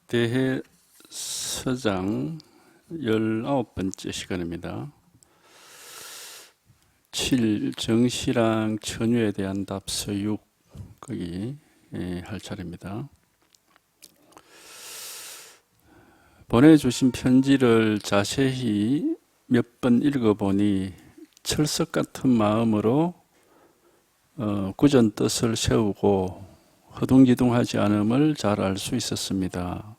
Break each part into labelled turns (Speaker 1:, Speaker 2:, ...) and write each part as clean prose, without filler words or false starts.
Speaker 1: 대해 서장 19번째 시간입니다. 7. 정시랑 천유에 대한 답서 6 거기 할 차례입니다. 보내주신 편지를 자세히 몇 번 읽어보니 철석 같은 마음으로 구전 뜻을 세우고 허둥지둥하지 않음을 잘 알 수 있었습니다.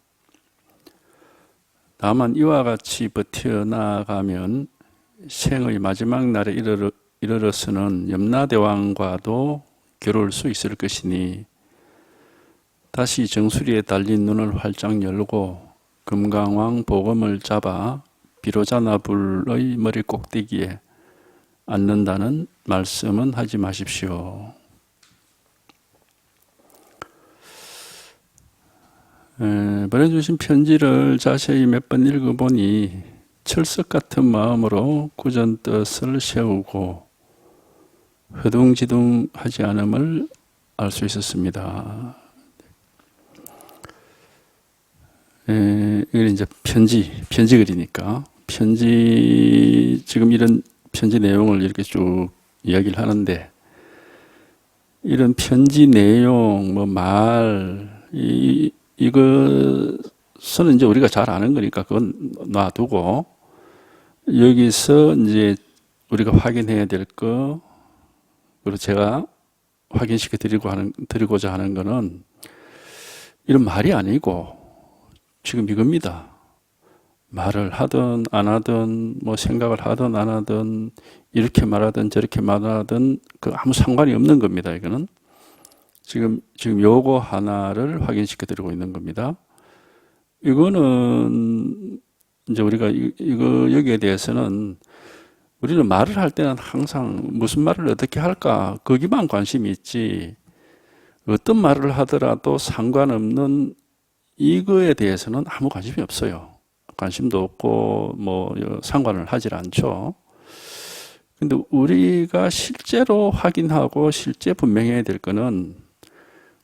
Speaker 1: 다만 이와 같이 버텨나가면 생의 마지막 날에 이르러서는 염라대왕과도 겨룰 수 있을 것이니 다시 정수리에 달린 눈을 활짝 열고 금강왕 보검을 잡아 비로자나불의 머리 꼭대기에 앉는다는 말씀은 하지 마십시오. 보내주신 편지를 자세히 몇 번 읽어보니 철석 같은 마음으로 구전 뜻을 세우고 허둥지둥하지 않음을 알 수 있었습니다. 이게 이제 편지 글이니까 지금 이런 편지 내용을 이렇게 쭉 이야기를 하는데, 이런 편지 내용, 이것은 이제 우리가 잘 아는 거니까 그건 놔두고, 여기서 이제 우리가 확인해야 될 거, 그리고 제가 확인시켜 드리고자 하는 거는 이런 말이 아니고 지금 이겁니다. 말을 하든 안 하든, 생각을 하든 안 하든, 이렇게 말하든 저렇게 말하든 아무 상관이 없는 겁니다. 이거는 지금 요거 하나를 확인시켜 드리고 있는 겁니다. 이거는 이제 우리가 여기에 대해서는 우리는 말을 할 때는 항상 무슨 말을 어떻게 할까 거기만 관심이 있지, 어떤 말을 하더라도 상관없는 이거에 대해서는 아무 관심이 없어요. 관심도 없고 상관을 하질 않죠. 근데 우리가 실제로 확인하고 실제 분명해야 될 거는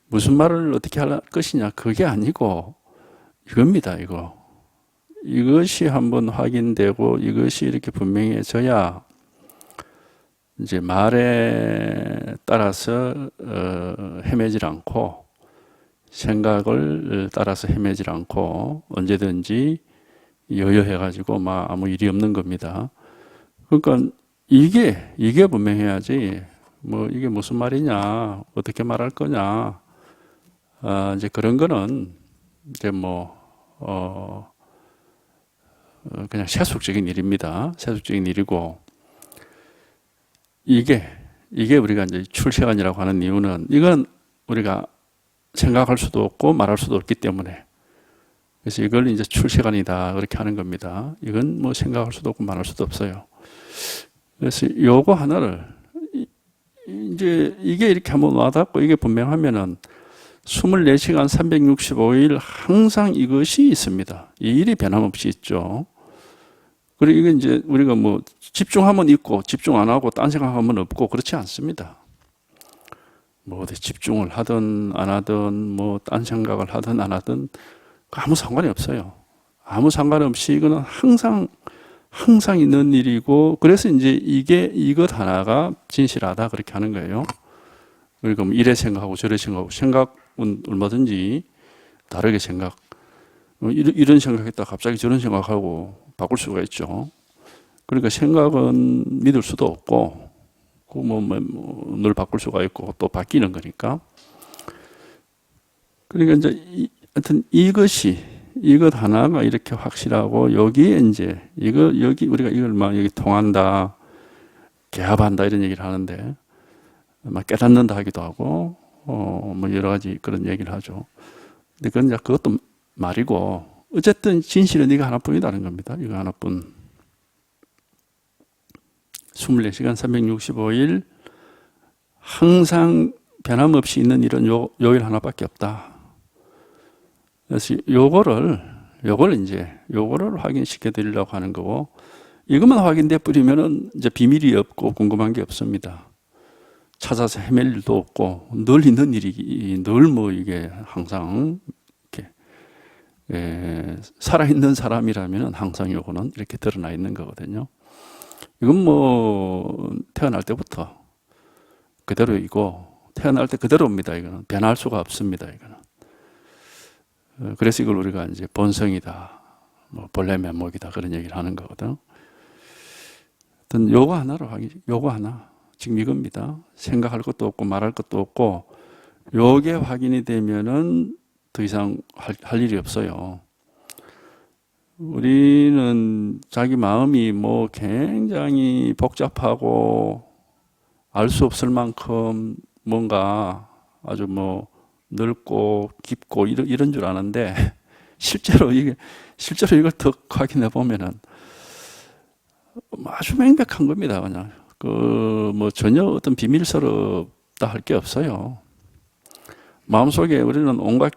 Speaker 1: 무슨 말을 어떻게 할 것이냐, 그게 아니고 이겁니다. 이것이 한번 확인되고 이것이 이렇게 분명해져야 이제 말에 따라서 헤매질 않고, 생각을 따라서 헤매질 않고 언제든지 여여해가지고 아무 일이 없는 겁니다. 그러니까 이게 분명해야지, 이게 무슨 말이냐, 어떻게 말할 거냐, 이제 그런 거는 이제 그냥 세속적인 일입니다. 세속적인 일이고, 이게 우리가 이제 출세관이라고 하는 이유는, 이건 우리가 생각할 수도 없고 말할 수도 없기 때문에, 그래서 이걸 이제 출세관이다 그렇게 하는 겁니다. 이건 생각할 수도 없고 말할 수도 없어요. 그래서 요거 하나를 이제 이게 이렇게 한번 와닿고 이게 분명하면은 24시간 365일 항상 이것이 있습니다. 이 일이 변함없이 있죠. 그리고 이게 이제 우리가 집중하면 있고 집중 안 하고 딴 생각하면 없고 그렇지 않습니다. 어디 집중을 하든 안 하든 딴 생각을 하든 안 하든 아무 상관이 없어요. 아무 상관없이 이거는 항상 있는 일이고, 그래서 이제 이것 하나가 진실하다 그렇게 하는 거예요. 그러니까 이래 생각하고 저래 생각하고, 생각은 얼마든지 다르게 이런 생각했다 갑자기 저런 생각하고 바꿀 수가 있죠. 그러니까 생각은 믿을 수도 없고, 늘 바꿀 수가 있고 또 바뀌는 거니까. 그러니까 이제 하여튼 이것 하나가 이렇게 확실하고, 여기에 이제 여기 우리가 이걸 여기 통한다, 개합한다 이런 얘기를 하는데, 깨닫는다 하기도 하고 여러 가지 그런 얘기를 하죠. 근데 그것도 말이고, 어쨌든 진실은 이거 하나뿐이라는 겁니다. 이거 하나뿐. 24시간 365일 항상 변함없이 있는 일은 요일 하나밖에 없다. 그래서 요거를 확인시켜 드리려고 하는 거고, 이것만 확인돼 버리면은 이제 비밀이 없고 궁금한 게 없습니다. 찾아서 헤맬 일도 없고 늘 있는 일이 늘 이게 항상 이렇게 살아있는 사람이라면 항상 요거는 이렇게 드러나 있는 거거든요. 이건 뭐 태어날 때부터 그대로이고 태어날 때 그대로입니다. 이거는 변할 수가 없습니다. 이거는. 그래서 이걸 우리가 이제 본성이다, 뭐 본래 면목이다 그런 얘기를 하는 거거든. 어떤 요거 하나로 요거 하나 지금 이겁니다. 생각할 것도 없고 말할 것도 없고 요게 확인이 되면은 더 이상 할 일이 없어요. 우리는 자기 마음이 뭐 굉장히 복잡하고 알 수 없을 만큼 뭔가 아주 뭐 넓고 깊고 이런 줄 아는데 실제로 이걸 더 확인해 보면은 아주 명백한 겁니다. 그냥 뭐 전혀 어떤 비밀스럽다 할 게 없어요. 마음속에 우리는 온갖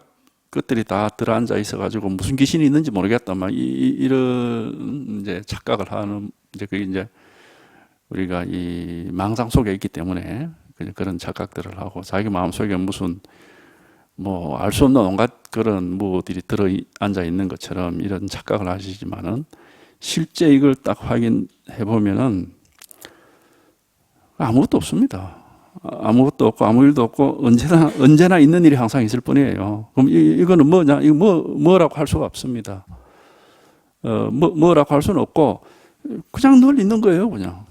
Speaker 1: 것들이 다 들어앉아 있어가지고 무슨 귀신이 있는지 모르겠다. 막 이런 이제 착각을 하는 이제 그게 이제 우리가 이 망상 속에 있기 때문에 그런 착각들을 하고 자기 마음속에 무슨 뭐 알 수 없는 온갖 그런 무엇들이 들어 앉아 있는 것처럼 이런 착각을 하시지만은 실제 이걸 딱 확인해 보면은 아무것도 없습니다. 아무것도 없고 아무 일도 없고 언제나 있는 일이 항상 있을 뿐이에요. 그럼 이거는 뭐냐? 이거 뭐라고 할 수가 없습니다. 뭐라고 할 수는 없고 그냥 늘 있는 거예요. 그냥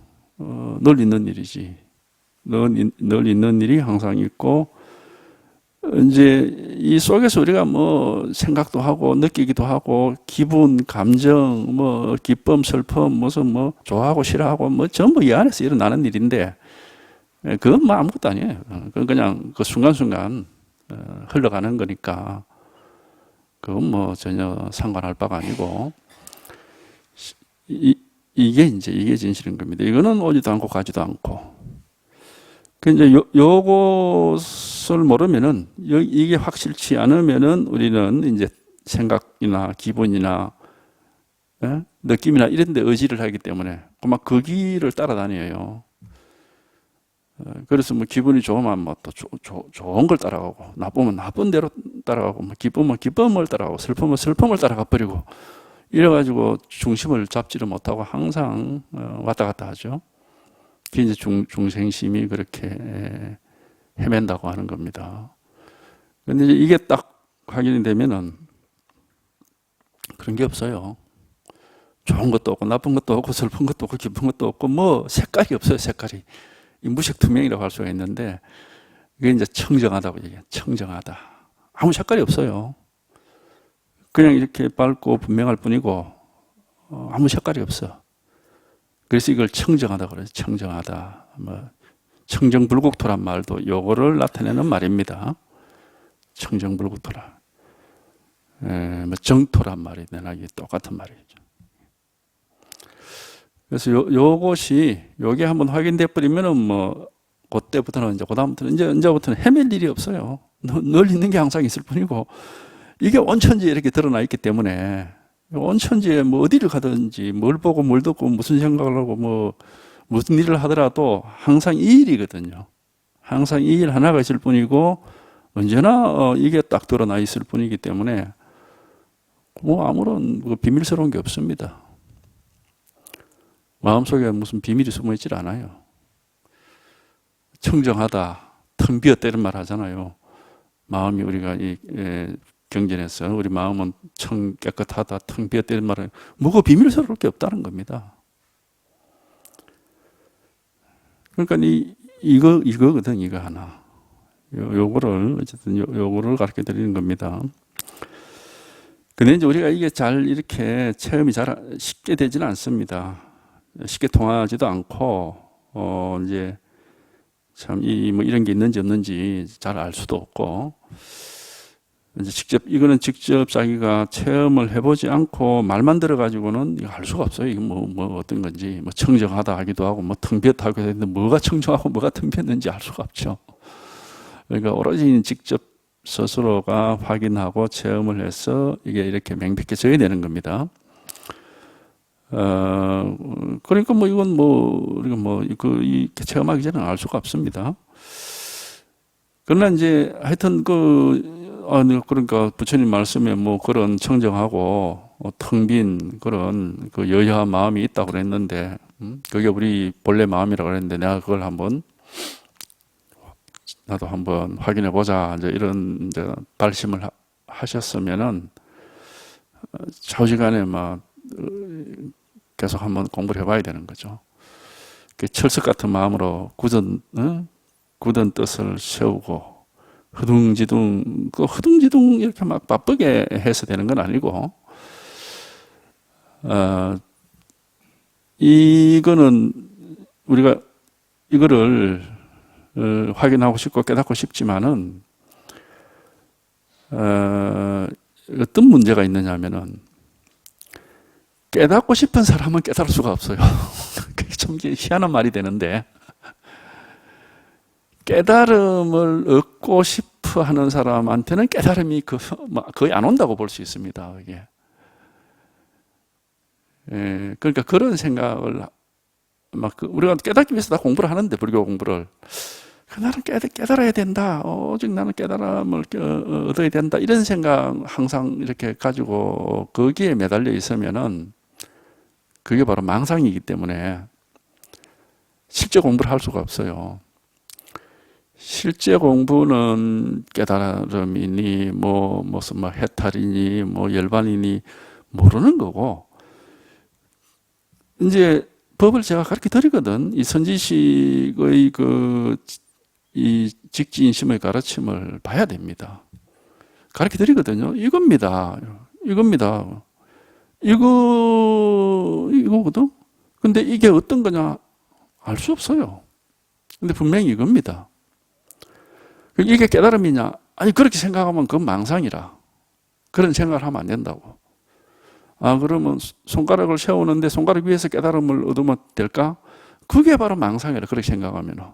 Speaker 1: 늘 있는 일이지. 늘 있는 일이 항상 있고 이제 이 속에서 우리가 뭐 생각도 하고 느끼기도 하고 기분, 감정, 뭐 기쁨, 슬픔, 무슨 뭐 좋아하고 싫어하고 뭐 전부 이 안에서 일어나는 일인데 그건 뭐 아무것도 아니에요. 그건 그냥 그 순간순간 흘러가는 거니까 그건 뭐 전혀 상관할 바가 아니고 이게 진실인 겁니다. 이거는 오지도 않고 가지도 않고. 그 이제 요것을 모르면은 이게 확실치 않으면은 우리는 이제 생각이나 기분이나 느낌이나 이런 데 의지를 하기 때문에 막 그 길을 따라다녀요. 그래서 뭐 기분이 좋으면 뭐 또 좋은 걸 따라가고 나쁘면 나쁜 대로 따라가고 뭐 기쁘면 기쁨을 따라가고 슬픔은 슬픔을 따라가 버리고 이래가지고 중심을 잡지를 못하고 항상 왔다 갔다 하죠. 그게 이제 중생심이 그렇게 헤맨다고 하는 겁니다. 근데 이제 이게 딱 확인이 되면은 그런 게 없어요. 좋은 것도 없고 나쁜 것도 없고 슬픈 것도 없고 기쁜 것도 없고 뭐 색깔이 없어요. 색깔이. 무색투명이라고 할 수가 있는데 이게 이제 청정하다고 얘기해요. 청정하다. 아무 색깔이 없어요. 그냥 이렇게 밝고 분명할 뿐이고 아무 색깔이 없어. 그래서 이걸 청정하다 그래요. 청정하다. 뭐 청정불국토란 말도 요거를 나타내는 말입니다. 청정불국토라. 뭐 정토란 말이 내나 이게 똑같은 말이죠. 그래서 요게 한번 확인돼 버리면은 뭐 그때부터는 이제 그다음부터는 헤맬 일이 없어요. 늘 있는 게 항상 있을 뿐이고 이게 온천지에 이렇게 드러나 있기 때문에 온천지에 뭐 어디를 가든지 뭘 보고 뭘 듣고 무슨 생각을 하고 뭐 무슨 일을 하더라도 항상 이 일이거든요. 항상 이 일 하나가 있을 뿐이고 언제나 이게 딱 드러나 있을 뿐이기 때문에 뭐 아무런 비밀스러운 게 없습니다. 마음속에 무슨 비밀이 숨어 있질 않아요. 청정하다, 텅 비었다 이런 말 하잖아요. 마음이 우리가 경전에서 우리 마음은 깨끗하다, 텅 비었다 이런 말은 뭐가 비밀스러울 게 없다는 겁니다. 그러니까 이거거든, 이거 하나. 요거를 어쨌든 요거를 가르쳐 드리는 겁니다. 근데 이제 우리가 이게 잘 이렇게 체험이 잘 쉽게 되지는 않습니다. 쉽게 통하지도 않고 이제 참 뭐 이런 게 있는지 없는지 잘 알 수도 없고 이제 이거는 직접 자기가 체험을 해보지 않고 말만 들어가지고는 알 수가 없어요. 이게 뭐 어떤 건지 뭐 청정하다 하기도 하고 뭐 텅 비었다 하기도 했는데 뭐가 청정하고 뭐가 텅 비었는지 알 수가 없죠. 그러니까 오로지 직접 스스로가 확인하고 체험을 해서 이게 이렇게 명백해져야 되는 겁니다. 그러니까 뭐 이건 우리가 이렇게 체험하기 전에 알 수가 없습니다. 그러나 이제 하여튼 그러니까 부처님 말씀에 뭐 그런 청정하고 텅 빈 그런 그 여여한 마음이 있다고 그랬는데, 그게 우리 본래 마음이라고 그랬는데 내가 그걸 나도 한번 확인해 보자. 이제 이런 이제 발심을 하셨으면은 좌우지간에 막 계속 한번 공부를 해봐야 되는 거죠. 철석 같은 마음으로 굳은 뜻을 세우고 허둥지둥 이렇게 막 바쁘게 해서 되는 건 아니고, 이거는 우리가 이거를 확인하고 싶고 깨닫고 싶지만은, 어떤 문제가 있느냐면은, 깨닫고 싶은 사람은 깨달을 수가 없어요. 그게 좀 희한한 말이 되는데, 깨달음을 얻고 싶어 하는 사람한테는 깨달음이 거의 안 온다고 볼 수 있습니다. 이게. 그러니까 그런 생각을 우리가 깨닫기 위해서 다 공부를 하는데, 불교 공부를. 나는 깨달아야 된다. 오직 나는 깨달음을 얻어야 된다. 이런 생각 항상 이렇게 가지고 거기에 매달려 있으면은 그게 바로 망상이기 때문에 실제 공부를 할 수가 없어요. 실제 공부는 깨달음이니 무슨 해탈이니 열반이니 모르는 거고, 이제 법을 제가 가르쳐 드리거든. 이 선지식의 이 직지인심의 가르침을 봐야 됩니다. 가르쳐 드리거든요. 이겁니다. 이거거든. 근데 이게 어떤 거냐 알 수 없어요. 근데 분명히 이겁니다. 이게 깨달음이냐? 아니, 그렇게 생각하면 그건 망상이라. 그런 생각을 하면 안 된다고. 그러면 손가락을 세우는데 손가락 위에서 깨달음을 얻으면 될까? 그게 바로 망상이라, 그렇게 생각하면.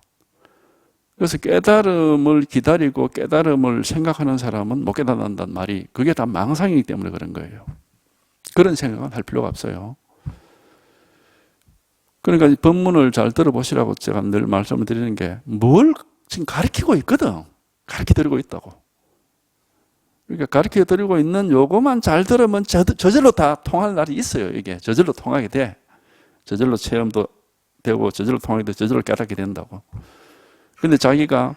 Speaker 1: 그래서 깨달음을 기다리고 깨달음을 생각하는 사람은 못 깨닫는다는 말이, 그게 다 망상이기 때문에 그런 거예요. 그런 생각은 할 필요가 없어요. 그러니까 법문을 잘 들어보시라고 제가 늘 말씀을 드리는 게, 뭘 지금 가르치고 있거든. 가르쳐 드리고 있다고. 그러니까 가르쳐 드리고 있는 요거만 잘 들으면 저절로 다 통할 날이 있어요. 이게 저절로 통하게 돼. 저절로 체험도 되고 저절로 통하게 돼. 저절로 깨닫게 된다고. 근데 자기가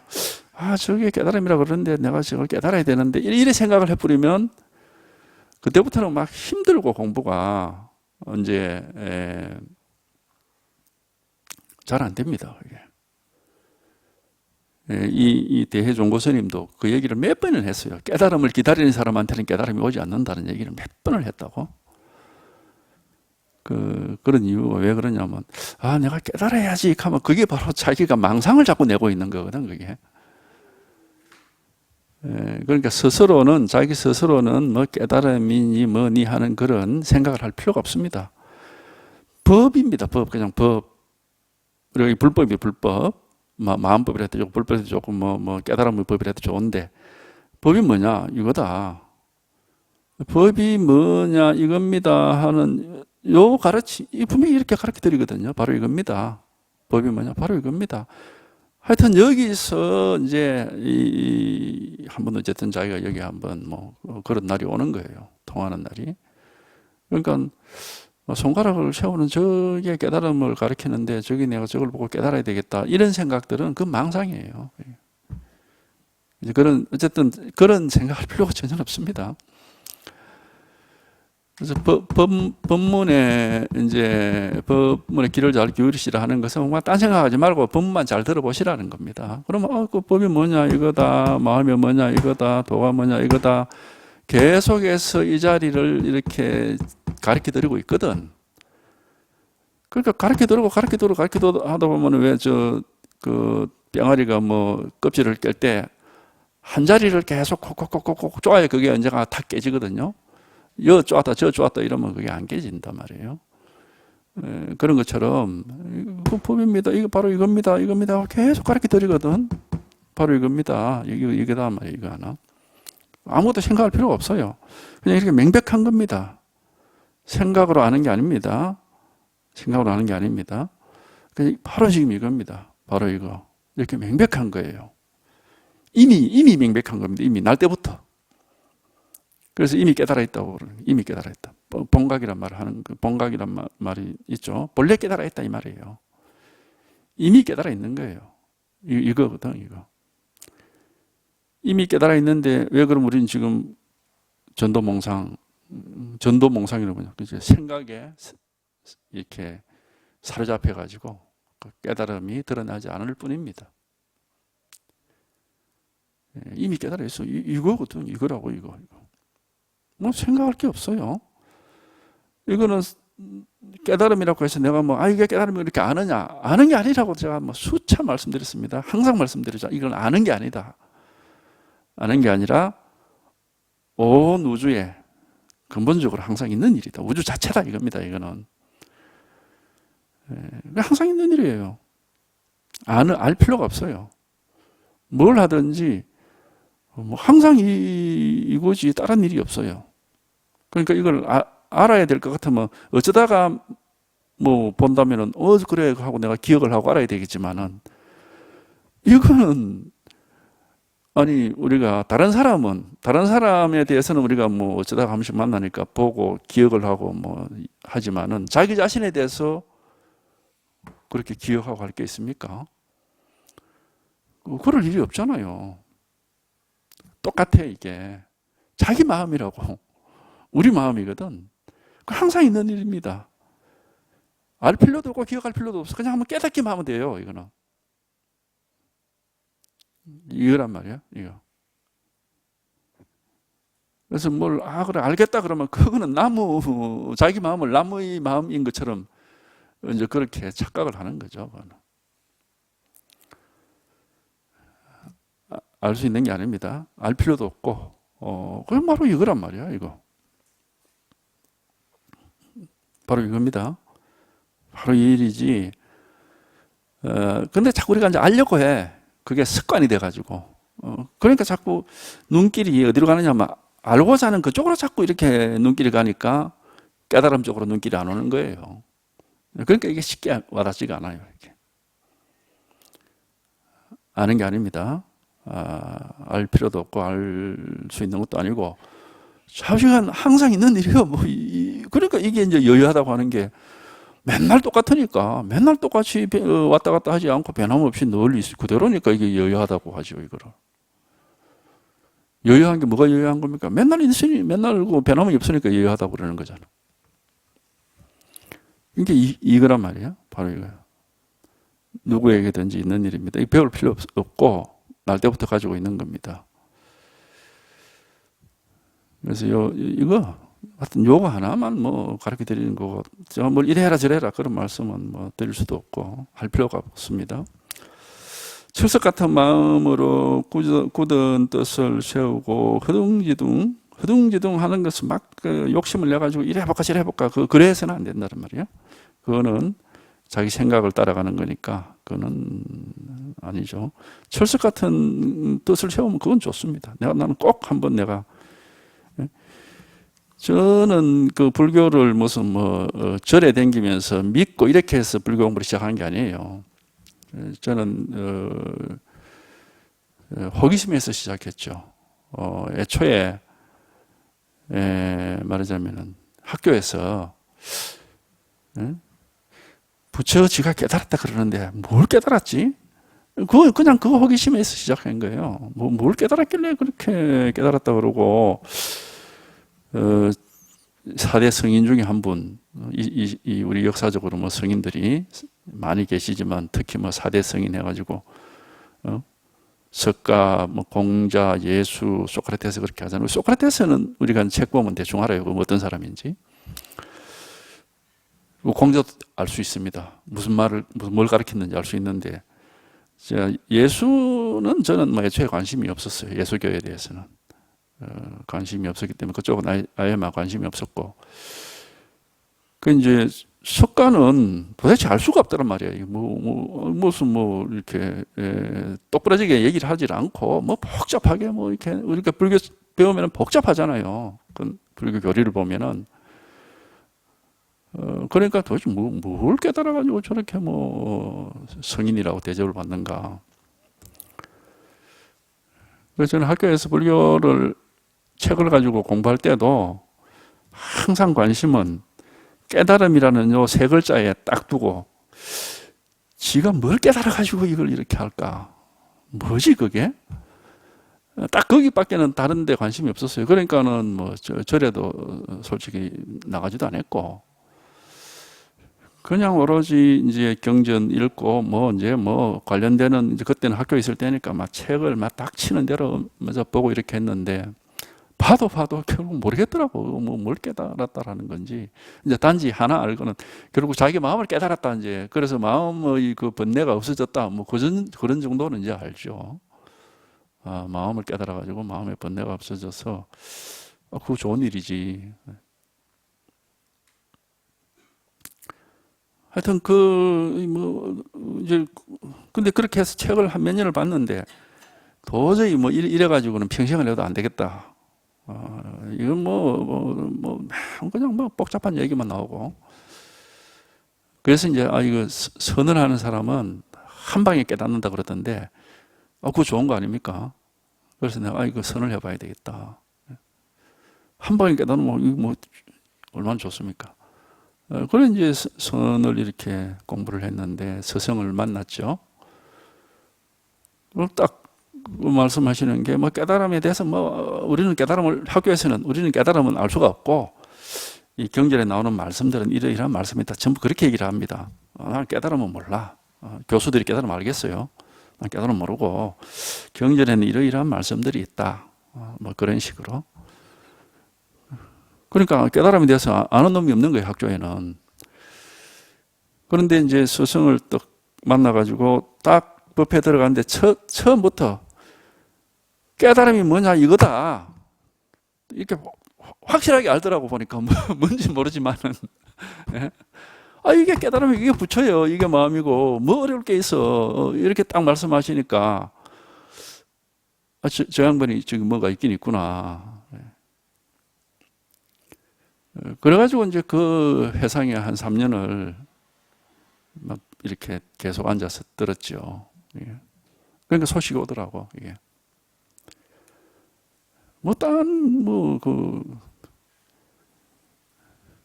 Speaker 1: 저게 깨달음이라 그러는데 내가 저걸 깨달아야 되는데 이래 생각을 해버리면 그때부터는 막 힘들고 공부가 이제 잘 안 됩니다. 이게. 이 대해종고 스님도 그 얘기를 몇 번을 했어요. 깨달음을 기다리는 사람한테는 깨달음이 오지 않는다는 얘기를 몇 번을 했다고. 그런 이유가 왜 그러냐면, 내가 깨달아야지 하면 그게 바로 자기가 망상을 자꾸 내고 있는 거거든, 그게. 그러니까 자기 스스로는 뭐 깨달음이니 뭐니 하는 그런 생각을 할 필요가 없습니다. 법입니다, 법. 그냥 법. 그리고 불법이 불법. 마음법이라 해도 좋고 불법이라 해도 좋고 깨달음의 법이라 해도 좋은데, 법이 뭐냐 이거다. 법이 뭐냐 이겁니다 하는 요 분명히 이렇게 가르쳐 드리거든요. 바로 이겁니다. 법이 뭐냐 바로 이겁니다. 하여튼 여기서 이제 한번 어쨌든 자기가 여기 한번 그런 날이 오는 거예요. 통하는 날이. 그러니까 손가락을 세우는 저게 깨달음을 가리키는데 저기 내가 저걸 보고 깨달아야 되겠다 이런 생각들은 그 망상이에요. 어쨌든 그런 생각할 필요가 전혀 없습니다. 그래서 법문에 길을 잘 기울이시라 하는 것은 정말 딴 생각하지 말고 법문만 잘 들어보시라는 겁니다. 그러면 그 법이 뭐냐 이거다, 마음이 뭐냐 이거다, 도가 뭐냐 이거다, 계속해서 이 자리를 이렇게 가르쳐 드리고 있거든. 그러니까 가르쳐 드리고 하다 보면 왜 병아리가 껍질을 깰 때 한 자리를 계속 콕콕콕콕 쪼아야 그게 언젠가 다 깨지거든요. 여 쪼았다 저 쪼았다 이러면 그게 안 깨진단 말이에요. 그런 것처럼 이거 법입니다. 이거 바로 이겁니다. 계속 가르쳐 드리거든. 바로 이겁니다. 이거다 말이에요. 이거 하나. 아무것도 생각할 필요가 없어요. 그냥 이렇게 명백한 겁니다. 생각으로 아는 게 아닙니다. 그냥 바로 지금 이겁니다. 바로 이거. 이렇게 명백한 거예요. 이미 명백한 겁니다. 이미 날 때부터. 그래서 이미 깨달아 있다고 그러는 거예요. 이미 깨달아 있다. 본각이란 말을 하는 그 본각이란 말이 있죠. 본래 깨달아 있다 이 말이에요. 이미 깨달아 있는 거예요. 이거거든, 이거. 이미 깨달아 있는데 왜 그럼 우리는 지금 전도몽상이라고 뭐냐? 생각에 이렇게 사로잡혀 가지고 그 깨달음이 드러나지 않을 뿐입니다. 이미 깨달아 있어. 이거거든, 이거라고 이거. 뭐 생각할 게 없어요. 이거는 깨달음이라고 해서 내가 이게 깨달음이 이렇게 아느냐? 아는 게 아니라고 제가 수차 말씀드렸습니다. 항상 말씀드리죠. 이건 아는 게 아니다. 아는 게 아니라 온 우주에 근본적으로 항상 있는 일이다. 우주 자체다 이겁니다. 이거는 항상 있는 일이에요. 알 필요가 없어요. 뭘 하든지 항상 이거지 다른 일이 없어요. 그러니까 이걸 알아야 될 것 같으면 어쩌다가 본다면은 그래 하고 내가 기억을 하고 알아야 되겠지만은 이거는 아니 우리가 다른 사람에 대해서는 우리가 어쩌다가 한 번씩 만나니까 보고 기억을 하고 하지만은 자기 자신에 대해서 그렇게 기억하고 할 게 있습니까? 그럴 일이 없잖아요. 똑같아 이게. 자기 마음이라고. 우리 마음이거든. 항상 있는 일입니다. 알 필요도 없고 기억할 필요도 없어. 그냥 한번 깨닫기만 하면 돼요. 이거란 말이야. 이거. 그래서 그래 알겠다 그러면 그거는 자기 마음을 나무의 마음인 것처럼 이제 그렇게 착각을 하는 거죠. 알 수 있는 게 아닙니다. 알 필요도 없고, 그건 바로 이거란 말이야, 이거. 바로 이겁니다. 바로 이 일이지. 근데 자꾸 우리가 이제 알려고 해. 그게 습관이 돼가지고. 그러니까 자꾸 눈길이 어디로 가느냐면 알고자 하는 그쪽으로 자꾸 이렇게 눈길이 가니까 깨달음 쪽으로 눈길이 안 오는 거예요. 그러니까 이게 쉽게 와닿지가 않아요. 이렇게. 아는 게 아닙니다. 알 필요도 없고 알 수 있는 것도 아니고 좌우시간 항상 있는 일이에요. 그러니까 이게 이제 여유하다고 하는 게 맨날 똑같으니까 맨날 똑같이 왔다 갔다 하지 않고 변함없이 늘 그대로니까 이게 여유하다고 하죠. 이거를 여유한 게 뭐가 여유한 겁니까? 맨날 있으니 맨날 변함이 없으니까 여유하다고 그러는 거잖아. 이게 이거란 말이에요. 바로 이거예요. 누구에게든지 있는 일입니다. 배울 필요 없고 날 때부터 가지고 있는 겁니다. 그래서 이거 하여튼 요거 하나만 가르쳐 드리는 거고 뭘 이래라 저래라 그런 말씀은 드릴 수도 없고 할 필요가 없습니다. 철석 같은 마음으로 굳은 뜻을 세우고 허둥지둥 하는 것은 막 욕심을 내가지고 이래 해볼까 저래 해볼까 그래서는 안 된다는 말이에요. 그거는 자기 생각을 따라가는 거니까 그거는 아니죠. 철석 같은 뜻을 세우면 그건 좋습니다. 나는 꼭 한번 내가 저는 그 불교를 무슨 절에 댕기면서 믿고 이렇게 해서 불교 공부를 시작한 게 아니에요. 저는 호기심에서 시작했죠. 애초에 말하자면은 학교에서 부처 지가 깨달았다 그러는데 뭘 깨달았지? 그냥 그 호기심에서 시작한 거예요. 뭘 깨달았길래 그렇게 깨달았다 그러고 4대 성인 중에 한 분, 우리 역사적으로 성인들이 많이 계시지만 특히 4대 성인 해가지고 석가, 공자, 예수, 소크라테스 그렇게 하잖아요. 소크라테스는 우리가 책 보면 대충 알아요. 어떤 사람인지. 공자도 알 수 있습니다. 뭘 가르쳤는지 알 수 있는데 예수는 저는 애초에 관심이 없었어요. 예수교에 대해서는. 관심이 없었기 때문에 그쪽은 아예만 관심이 없었고 이제 석가는 도대체 알 수가 없다란 말이에요. 무슨 이렇게 똑부러지게 얘기를 하질 않고 복잡하게 이렇게 우리가 불교 배우면 복잡하잖아요. 그 불교 교리를 보면은 그러니까 도대체 뭘 깨달아가지고 저렇게 성인이라고 대접을 받는가. 그래서 저는 학교에서 불교를 책을 가지고 공부할 때도 항상 관심은 깨달음이라는 요 세 글자에 딱 두고 지가 뭘 깨달아가지고 이걸 이렇게 할까? 뭐지 그게? 딱 거기밖에는 다른 데 관심이 없었어요. 그러니까는 뭐 절에도 솔직히 나가지도 않았고 그냥 오로지 이제 경전 읽고 뭐 이제 뭐 관련되는 이제 그때는 학교에 있을 때니까 막 책을 막 딱 치는 대로 먼저 보고 이렇게 했는데 봐도 결국 모르겠더라고. 뭐 뭘 깨달았다라는 건지. 이제 단지 하나 알고는 결국 자기 마음을 깨달았다 이제. 그래서 마음의 그 번뇌가 없어졌다. 뭐 그런 정도는 이제 알죠. 아, 마음을 깨달아가지고 마음의 번뇌가 없어져서 그거 좋은 일이지. 하여튼 이제 근데 그렇게 해서 책을 한 몇 년을 봤는데 도저히 뭐 이래가지고는 평생을 해도 안 되겠다. 이건 그냥 뭐 복잡한 얘기만 나오고. 그래서 이제, 이거 선을 하는 사람은 한 방에 깨닫는다 그러던데, 그거 좋은 거 아닙니까? 그래서 내가, 이거 선을 해봐야 되겠다. 한 방에 깨닫으면 이거 뭐, 얼마나 좋습니까? 그래 이제 선을 이렇게 공부를 했는데, 스승을 만났죠. 그럼 딱, 말씀하시는 게 뭐 깨달음에 대해서 우리는 깨달음은 알 수가 없고 이 경전에 나오는 말씀들은 이러이러한 말씀이다 전부 그렇게 얘기를 합니다. 나는 깨달음은 몰라. 교수들이 깨달음 알겠어요. 난 깨달음 모르고 경전에는 이러이러한 말씀들이 있다. 뭐 그런 식으로. 그러니까 깨달음에 대해서 아는 놈이 없는 거예요, 학교에는. 그런데 이제 스승을 딱 만나가지고 딱 법회 들어갔는데 처음부터 깨달음이 뭐냐 이거다 이렇게 확실하게 알더라고. 보니까 뭔지 모르지만은 이게 깨달음이 이게 부처예요. 이게 마음이고 뭐 어려울 게 있어. 이렇게 딱 말씀하시니까 저 양반이 지금 뭐가 있긴 있구나. 그래가지고 이제 그 회상에 한 3년을 막 이렇게 계속 앉아서 들었죠. 그러니까 소식이 오더라고 이게.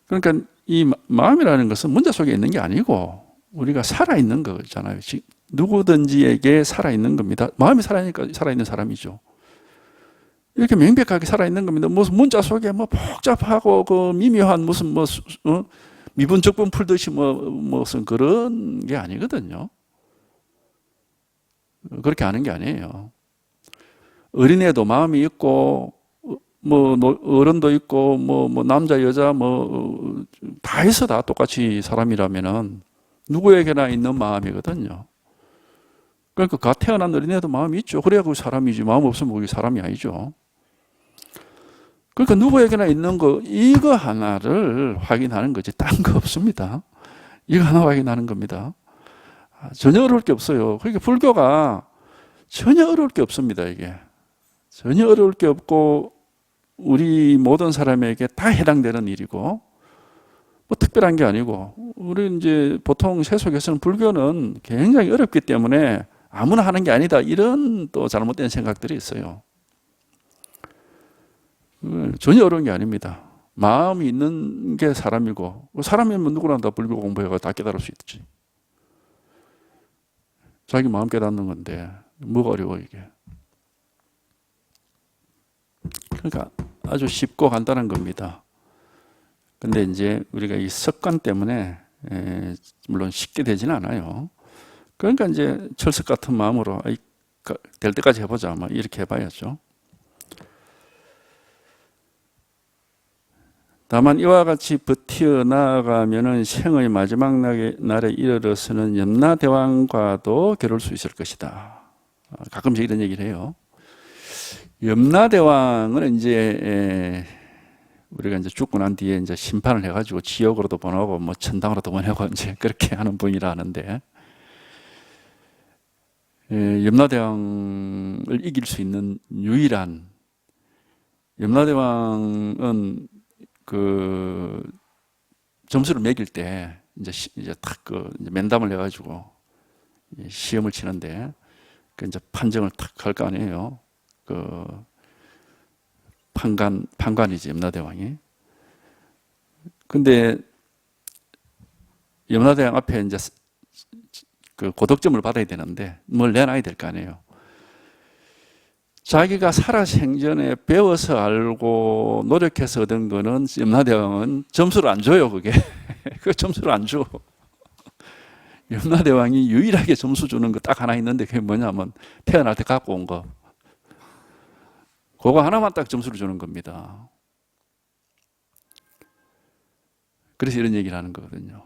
Speaker 1: 그러니까 이 마음이라는 것은 문자 속에 있는 게 아니고 우리가 살아있는 거잖아요. 누구든지에게 살아있는 겁니다. 마음이 살아있으니까 살아있는 사람이죠. 이렇게 명백하게 살아있는 겁니다. 무슨 문자 속에 뭐 복잡하고 그 미묘한 무슨 미분적분 풀듯이 무슨 그런 게 아니거든요. 그렇게 아는 게 아니에요. 어린애도 마음이 있고, 어른도 있고, 남자, 여자, 다 해서 다 똑같이 사람이라면은 누구에게나 있는 마음이거든요. 그러니까 갓 태어난 어린애도 마음이 있죠. 그래야 그 사람이지. 마음 없으면 그게 사람이 아니죠. 그러니까 누구에게나 있는 이거 하나를 확인하는 거지. 딴 거 없습니다. 이거 하나 확인하는 겁니다. 전혀 어려울 게 없어요. 그러니까 불교가 전혀 어려울 게 없습니다, 이게. 전혀 어려울 게 없고 우리 모든 사람에게 다 해당되는 일이고 특별한 게 아니고 우리 이제 보통 세속에서는 불교는 굉장히 어렵기 때문에 아무나 하는 게 아니다 이런 또 잘못된 생각들이 있어요. 전혀 어려운 게 아닙니다. 마음이 있는 게 사람이고 사람이면 누구나 다 불교 공부해가 다 깨달을 수 있지. 자기 마음 깨닫는 건데 뭐가 어려워 이게. 그러니까 아주 쉽고 간단한 겁니다. 근데 이제 우리가 이 습관 때문에 물론 쉽게 되지는 않아요. 그러니까 이제 철석 같은 마음으로 될 때까지 해보자 이렇게 해봐야죠. 다만 이와 같이 버티어 나아가면은 생의 마지막 날에 이르러서는 염라대왕과도 겨룰 수 있을 것이다. 가끔씩 이런 얘기를 해요. 염라대왕은 이제 우리가 이제 죽고 난 뒤에 이제 심판을 해가지고 지옥으로도 보내고 천당으로도 보내고 이제 그렇게 하는 분이라 하는데 염라대왕을 이길 수 있는 유일한 염라대왕은 그 점수를 매길 때 이제 딱 이제 면담을 해가지고 시험을 치는데 그 이제 판정을 탁 할 거 아니에요. 판관이지, 염라대왕이. 근데 염라대왕 앞에 이제 그 고득점을 받아야 되는데 뭘 내놔야 될 거 아니에요. 자기가 살아생전에 배워서 알고 노력해서 얻은 거는 염라대왕은 점수를 안 줘요, 그게. 그 점수를 안 줘. 염라대왕이 유일하게 점수 주는 거 딱 하나 있는데 그게 뭐냐면 태어날 때 갖고 온 거. 그거 하나만 딱 점수를 주는 겁니다. 그래서 이런 얘기를 하는 거거든요.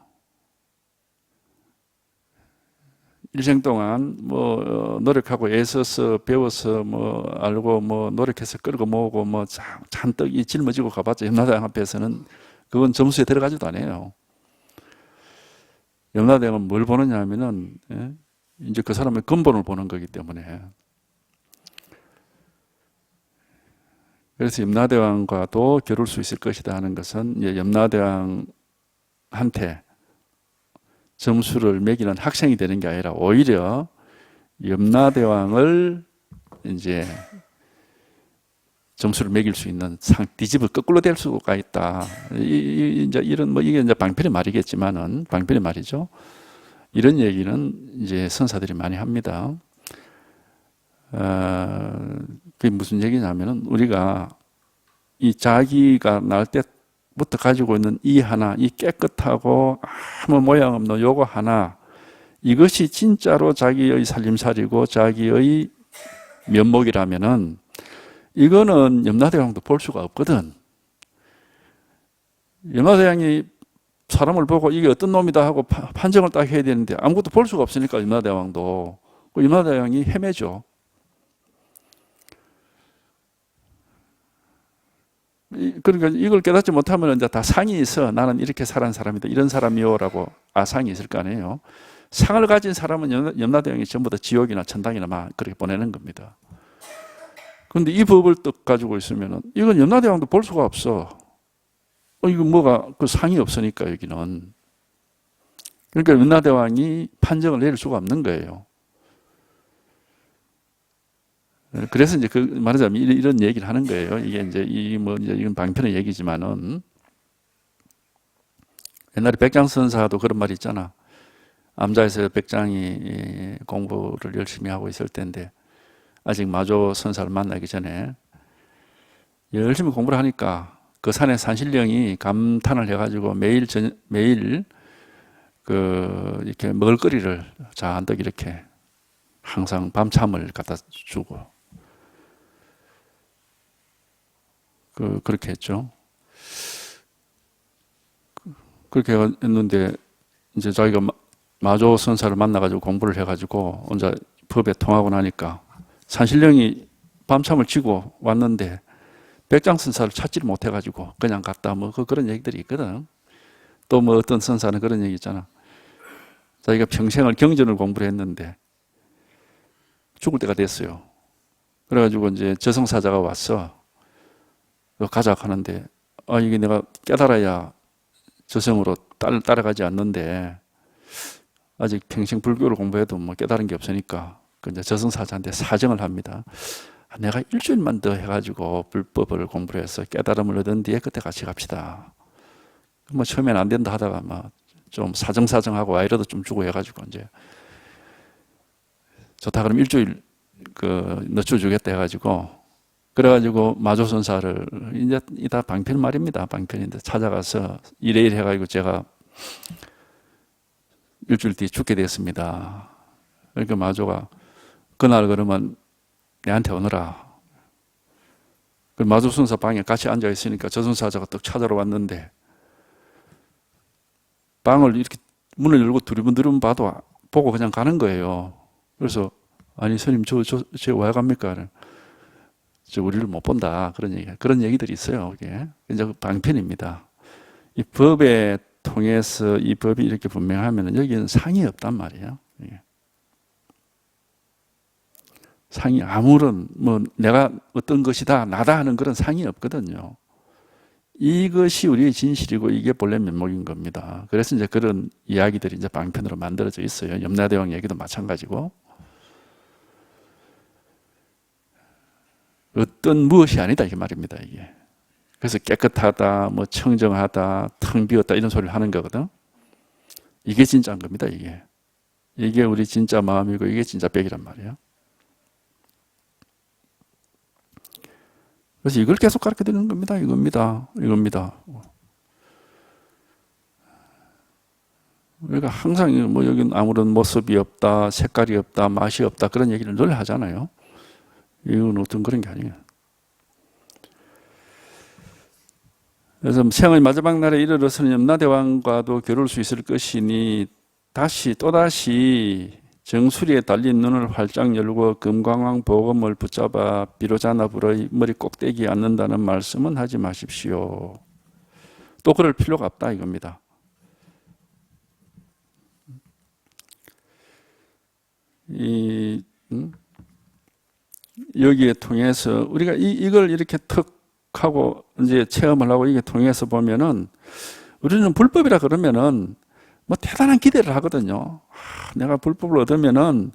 Speaker 1: 일생 동안 뭐 노력하고 애써서 배워서 뭐 알고 뭐 노력해서 끌고 모으고 뭐 잔뜩 짊어지고 가봤자 염라대왕 앞에서는 그건 점수에 들어가지도 않아요. 염라대왕은 뭘 보느냐 하면은 이제 그 사람의 근본을 보는 거기 때문에. 그래서 염라대왕과도 겨룰 수 있을 것이다 하는 것은 이제 염라대왕한테 점수를 매기는 학생이 되는 게 아니라 오히려 염라대왕을 이제 점수를 매길 수 있는 뒤집어 거꾸로 될 수가 있다. 이제 이런 뭐 이게 이제 방편의 말이겠지만은 방편의 말이죠. 이런 얘기는 이제 선사들이 많이 합니다. 그게 무슨 얘기냐면은 우리가 이 자기가 날 때부터 가지고 있는 이 하나, 이 깨끗하고 아무 모양 없는 요거 하나, 이것이 진짜로 자기의 살림살이고 자기의 면목이라면은 이거는 염라대왕도 볼 수가 없거든. 염라대왕이 사람을 보고 이게 어떤 놈이다 하고 판정을 딱 해야 되는데 아무것도 볼 수가 없으니까 염라대왕도. 염라대왕이 헤매죠. 그러니까 이걸 깨닫지 못하면 이제 다 상이 있어. 나는 이렇게 살아온 사람이다. 이런 사람이요라고 상이 있을 거 아니에요. 상을 가진 사람은 염라대왕이 전부 다 지옥이나 천당이나 막 그렇게 보내는 겁니다. 그런데 이 법을 또 가지고 있으면은 이건 염라대왕도 볼 수가 없어. 이거 뭐가 그 상이 없으니까 여기는. 그러니까 염라대왕이 판정을 내릴 수가 없는 거예요. 그래서 이제 그 말하자면 이런 얘기를 하는 거예요. 이게 이제 이건 방편의 얘기지만은 옛날에 백장선사도 그런 말이 있잖아. 암자에서 백장이 공부를 열심히 하고 있을 때인데 아직 마조 선사를 만나기 전에 열심히 공부를 하니까 그 산에 산신령이 감탄을 해가지고 매일 그 이렇게 먹을거리를 잔뜩 이렇게 항상 밤참을 갖다 주고 그렇게 했죠. 그렇게 했는데 이제 자기가 마조 선사를 만나가지고 공부를 해가지고 혼자 법에 통하고 나니까 산신령이 밤참을 지고 왔는데 백장 선사를 찾지를 못해가지고 그냥 갔다 뭐 그런 얘기들이 있거든. 또 뭐 어떤 선사는 그런 얘기 있잖아. 자기가 평생을 경전을 공부를 했는데 죽을 때가 됐어요. 그래가지고 이제 저승사자가 왔어. 가자 하는데 이게 내가 깨달아야 저승으로 따라가지 않는데 아직 평생 불교를 공부해도 뭐 깨달은 게 없으니까 이제 저승사자한테 사정을 합니다. 내가 일주일만 더 해가지고 불법을 공부를 해서 깨달음을 얻은 뒤에 그때 같이 갑시다. 뭐 처음엔 안 된다 하다가 막 좀 사정하고 와이러도 좀 주고 해가지고 이제 좋다 그럼 일주일 늦춰 주겠다 해가지고 그래가지고 마조선사를 이제 이다 방편 말입니다. 방편인데 찾아가서 이래 해가지고 제가 일주일 뒤에 죽게 됐습니다. 그러니까 마조가 그날 그러면 내한테 오너라. 그 마조선사 방에 같이 앉아 있으니까 저승사자가 딱 찾아러 왔는데 방을 이렇게 문을 열고 두리번두리번 보고 그냥 가는 거예요. 그래서 아니 스님 저 왜 갑니까? 저 우리를 못 본다 그런 얘기들이 있어요. 이게 이제 방편입니다. 이 법에 통해서 이 법이 이렇게 분명하면 여기는 상이 없단 말이에요. 상이 아무런 뭐 내가 어떤 것이다 나다 하는 그런 상이 없거든요. 이것이 우리의 진실이고 이게 본래 면목인 겁니다. 그래서 이제 그런 이야기들이 이제 방편으로 만들어져 있어요. 염라대왕 얘기도 마찬가지고. 어떤 무엇이 아니다 이게 말입니다. 이게. 그래서 깨끗하다, 뭐 청정하다, 텅 비었다 이런 소리를 하는 거거든. 이게 진짜인 겁니다. 이게 우리 진짜 마음이고 이게 진짜 백이란 말이에요. 그래서 이걸 계속 가르쳐 드리는 겁니다. 이겁니다. 그러니까 항상 뭐 여기는 아무런 모습이 없다, 색깔이 없다, 맛이 없다 그런 얘기를 늘 하잖아요. 이건 어떤 그런 게 아니에요. 그래서 생의 마지막 날에 이르러서는 염라대왕과도 겨룰 수 있을 것이니 또다시 정수리에 달린 눈을 활짝 열고 금강왕 보검을 붙잡아 비로자나불의 머리 꼭대기에 앉는다는 말씀은 하지 마십시오. 또 그럴 필요가 없다 이겁니다. 여기에 통해서 우리가 이걸 이렇게 턱 하고 이제 체험을 하고 이게 통해서 보면은 우리는 불법이라 그러면은 뭐 대단한 기대를 하거든요. 내가 불법을 얻으면은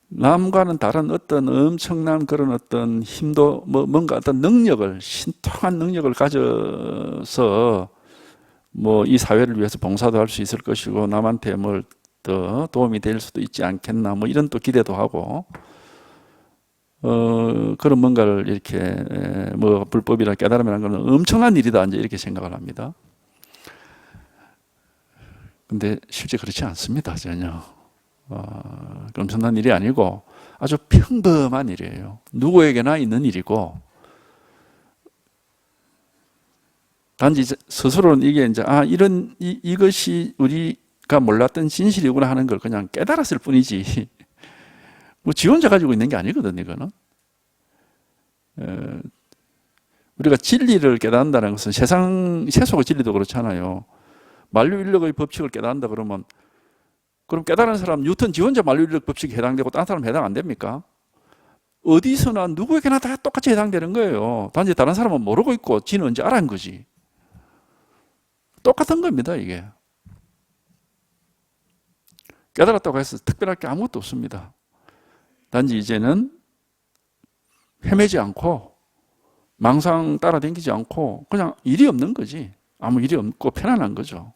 Speaker 1: 남과는 다른 어떤 엄청난 그런 어떤 힘도 뭔가 어떤 능력을 신통한 능력을 가져서 뭐 이 사회를 위해서 봉사도 할 수 있을 것이고 남한테 뭘 더 도움이 될 수도 있지 않겠나 뭐 이런 또 기대도 하고 그런 뭔가를 이렇게 뭐 불법이라 깨달으면 하는 건 엄청난 일이다 이제 이렇게 생각을 합니다. 근데 실제 그렇지 않습니다. 전혀. 엄청난 일이 아니고 아주 평범한 일이에요. 누구에게나 있는 일이고 단지 스스로는 이게 이제 이것이 우리가 몰랐던 진실이구나 하는 걸 그냥 깨달았을 뿐이지. 뭐 지 혼자 가지고 있는 게 아니거든 이거는. 우리가 진리를 깨닫는다는 것은 세속의 진리도 그렇잖아요. 만류인력의 법칙을 깨닫는다 그러면 그럼 깨달은 사람 뉴턴 지 혼자 만류인력 법칙에 해당되고 다른 사람 해당 안 됩니까? 어디서나 누구에게나 다 똑같이 해당되는 거예요. 단지 다른 사람은 모르고 있고 지는 언제 알아낸 거지. 똑같은 겁니다 이게. 깨달았다고 해서 특별할 게 아무것도 없습니다. 단지 이제는 헤매지 않고 망상 따라다니지 않고 그냥 일이 없는 거지. 아무 일이 없고 편안한 거죠.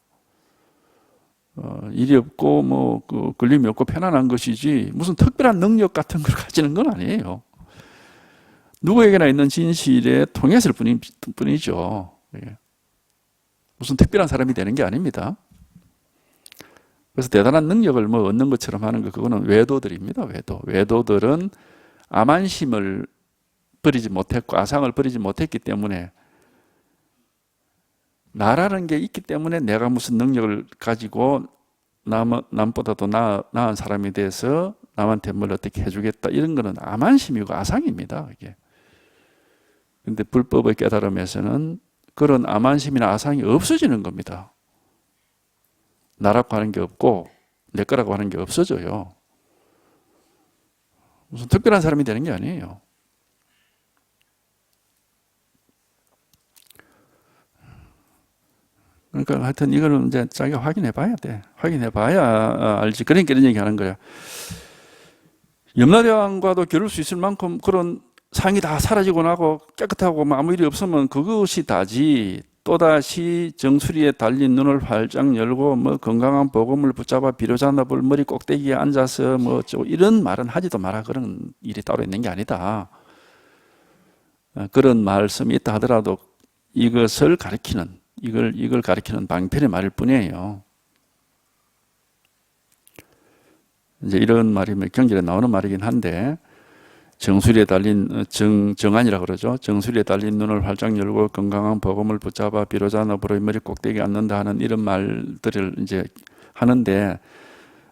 Speaker 1: 일이 없고 뭐 걸림이 없고 편안한 것이지 무슨 특별한 능력 같은 걸 가지는 건 아니에요. 누구에게나 있는 진실에 통했을 뿐이죠. 무슨 특별한 사람이 되는 게 아닙니다. 그래서 대단한 능력을 뭐 얻는 것처럼 하는 거 그거는 외도들입니다. 외도들은 암안심을 버리지 못했고 아상을 버리지 못했기 때문에 나라는 게 있기 때문에 내가 무슨 능력을 가지고 남보다도 나은 사람이 돼서 남한테 뭘 어떻게 해주겠다 이런 거는 암안심이고 아상입니다. 이게. 근데 불법의 깨달음에서는 그런 암안심이나 아상이 없어지는 겁니다. 나라고 하는 게 없고 내 거라고 하는 게 없어져요. 무슨 특별한 사람이 되는 게 아니에요. 그러니까 하여튼 이거는 이제 자기가 확인해 봐야 돼. 확인해 봐야 알지. 그러니까 이런 얘기 하는 거야. 염라대왕과도 겨룰 수 있을 만큼 그런 상이 다 사라지고 나고 깨끗하고 아무 일이 없으면 그것이 다지. 또다시 정수리에 달린 눈을 활짝 열고 뭐 건강한 복음을 붙잡아 비로자나불 머리 꼭대기에 앉아서 뭐 이런 말은 하지도 마라. 그런 일이 따로 있는 게 아니다. 그런 말씀이 있다 하더라도 이것을 가리키는 이걸 가리키는 방편의 말일 뿐이에요. 이제 이런 말이 경전에 나오는 말이긴 한데 정수리에 달린 정안이라 그러죠. 정수리에 달린 눈을 활짝 열고 건강한 복음을 붙잡아 비로자나불의 머리 꼭대기에 앉는다 하는 이런 말들을 이제 하는데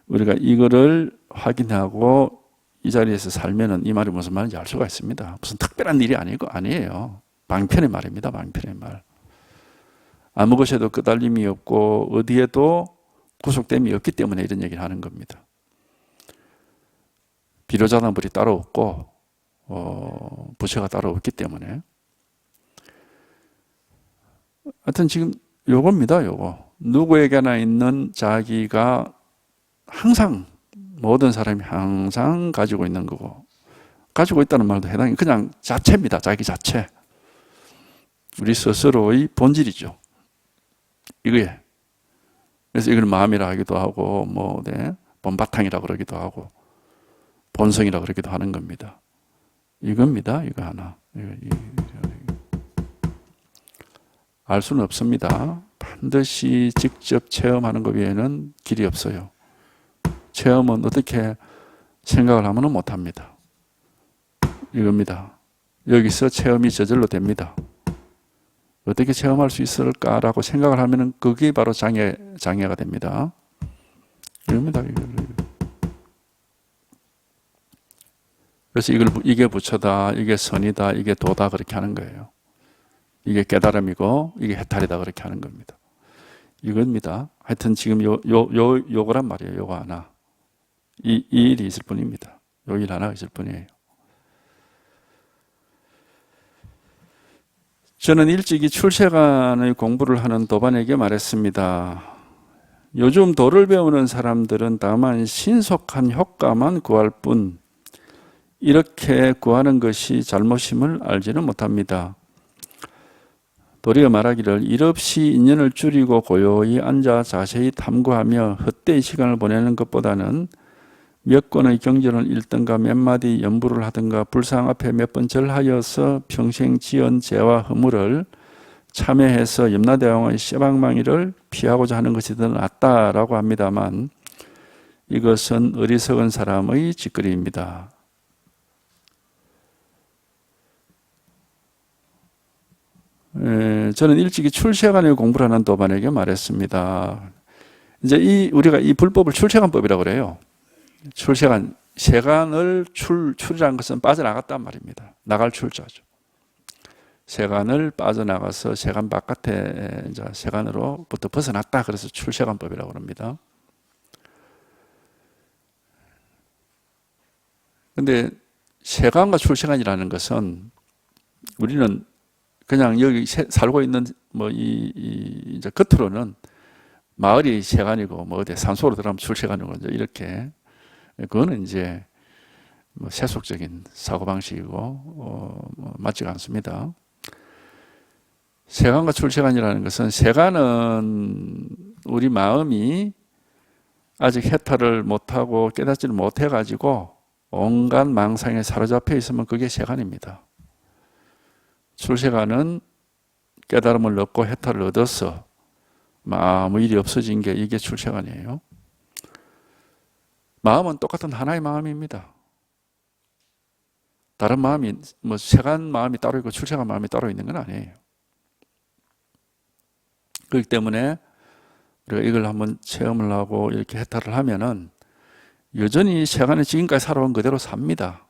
Speaker 1: 우리가 이거를 확인하고 이 자리에서 살면은 이 말이 무슨 말인지 알 수가 있습니다. 무슨 특별한 일이 아니에요. 방편의 말입니다. 방편의 말. 아무 것에도 끄달림이 없고 어디에도 구속됨이 없기 때문에 이런 얘기를 하는 겁니다. 비로자나불이 따로 없고 부처가 따로 없기 때문에 하여튼 지금 요겁니다. 요거 누구에게나 있는 자기가 항상 모든 사람이 항상 가지고 있는 거고 가지고 있다는 말도 해당이 그냥 자체입니다. 자기 자체. 우리 스스로의 본질이죠. 이거에. 그래서 이걸 마음이라 하기도 하고, 본바탕이라 그러기도 하고, 본성이라 그러기도 하는 겁니다. 이겁니다. 이거 하나. 알 수는 없습니다. 반드시 직접 체험하는 것 외에는 길이 없어요. 체험은 어떻게 생각을 하면 못합니다. 이겁니다. 여기서 체험이 저절로 됩니다. 어떻게 체험할 수 있을까라고 생각을 하면 그게 바로 장애가 됩니다. 이겁니다. 그래서 이게 부처다, 이게 선이다, 이게 도다 그렇게 하는 거예요. 이게 깨달음이고 이게 해탈이다 그렇게 하는 겁니다. 이겁니다. 하여튼 지금 요거란 말이에요. 요거 하나. 이 일이 있을 뿐입니다. 요 일 하나가 있을 뿐이에요. 저는 일찍이 출세관의 공부를 하는 도반에게 말했습니다. 요즘 도를 배우는 사람들은 다만 신속한 효과만 구할 뿐 이렇게 구하는 것이 잘못임을 알지는 못합니다. 도리어 말하기를 일 없이 인연을 줄이고 고요히 앉아 자세히 탐구하며 헛되이 시간을 보내는 것보다는 몇 권의 경전을 읽든가 몇 마디 연부를 하든가 불상 앞에 몇 번 절하여서 평생 지은 죄와 허물을 참회해서 염라대왕의 쇠방망이를 피하고자 하는 것이 더 낫다라고 합니다만 이것은 어리석은 사람의 짓거리입니다. 저는 일찍이 출세관의 공부를 하는 도반에게 말했습니다. 이제 우리가 이 불법을 출세관법이라고 그래요. 출세관, 세간을 출이라는 것은 빠져나갔단 말입니다. 나갈 출자죠. 세간을 빠져나가서 세간 바깥에 이제 세간으로부터 벗어났다. 그래서 출세관법이라고 합니다. 근데 세간과 출세관이라는 것은 우리는 그냥 여기 살고 있는 이제 겉으로는 마을이 세간이고 어디 산소로 들어가면 출세관이고 이제 이렇게 그거는 이제 세속적인 사고방식이고 맞지가 않습니다. 세간과 출세관이라는 것은 세간은 우리 마음이 아직 해탈을 못하고 깨닫지를 못해가지고 온갖 망상에 사로잡혀 있으면 그게 세간입니다. 출세관은 깨달음을 얻고 해탈을 얻어서 아무 일이 없어진 게 이게 출세관이에요. 마음은 똑같은 하나의 마음입니다. 다른 마음이 세간 마음이 따로 있고 출세관 마음이 따로 있는 건 아니에요. 그렇기 때문에 우리가 이걸 한번 체험을 하고 이렇게 해탈을 하면은 여전히 세간에 지금까지 살아온 그대로 삽니다.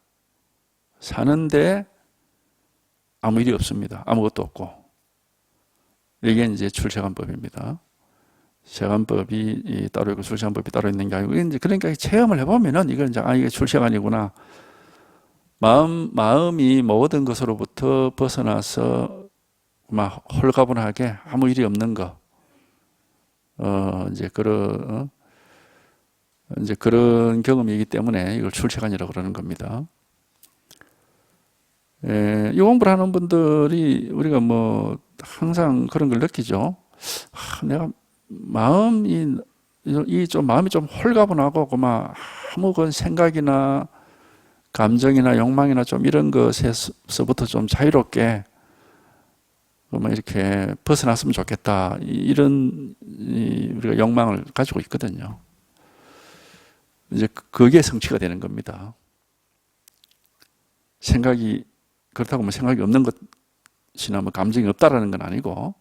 Speaker 1: 사는데 아무 일이 없습니다. 아무것도 없고. 이게 이제 출세관법입니다. 세관법이 따로 있고 출세관법이 따로 있는 게 아니고, 이제 그러니까 체험을 해보면은 이건 이제 이게 출세관이구나. 마음이 모든 것으로부터 벗어나서 막 홀가분하게 아무 일이 없는 거. 이제 그런 경험이기 때문에 이걸 출세관이라고 그러는 겁니다. 이 공부를 하는 분들이 우리가 항상 그런 걸 느끼죠. 내가 마음이 좀 홀가분하고 아무 생각이나 감정이나 욕망이나 좀 이런 것에서부터 좀 자유롭게 이렇게 벗어났으면 좋겠다. 이런 우리가 욕망을 가지고 있거든요. 이제 그게 성취가 되는 겁니다. 생각이 그렇다고 생각이 없는 것이나 감정이 없다라는 건 아니고,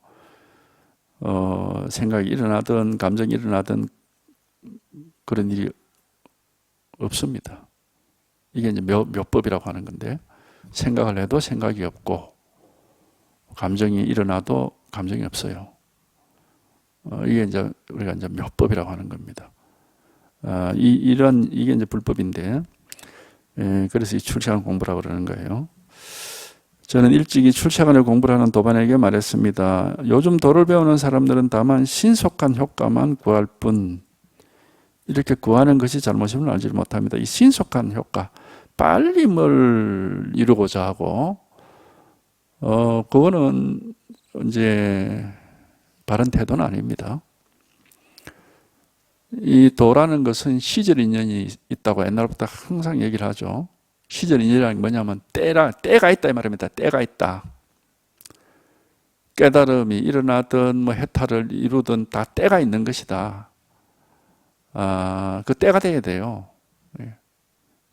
Speaker 1: 생각이 일어나든 감정이 일어나든 그런 일이 없습니다. 이게 이제 묘법이라고 하는 건데, 생각을 해도 생각이 없고, 감정이 일어나도 감정이 없어요. 이게 이제 우리가 이제 묘법이라고 하는 겁니다. 이게 이제 불법인데, 그래서 이 출세관 공부라고 그러는 거예요. 저는 일찍이 출세관을 공부를 하는 도반에게 말했습니다. 요즘 도를 배우는 사람들은 다만 신속한 효과만 구할 뿐 이렇게 구하는 것이 잘못임을 알지 못합니다. 이 신속한 효과, 빨리 뭘 이루고자 하고, 그거는 이제 바른 태도는 아닙니다. 이 도라는 것은 시절 인연이 있다고 옛날부터 항상 얘기를 하죠. 시절 인연이라는 게 뭐냐면 때가 있다 이 말입니다. 때가 있다. 깨달음이 일어나든 뭐 해탈을 이루든 다 때가 있는 것이다. 그 때가 돼야 돼요.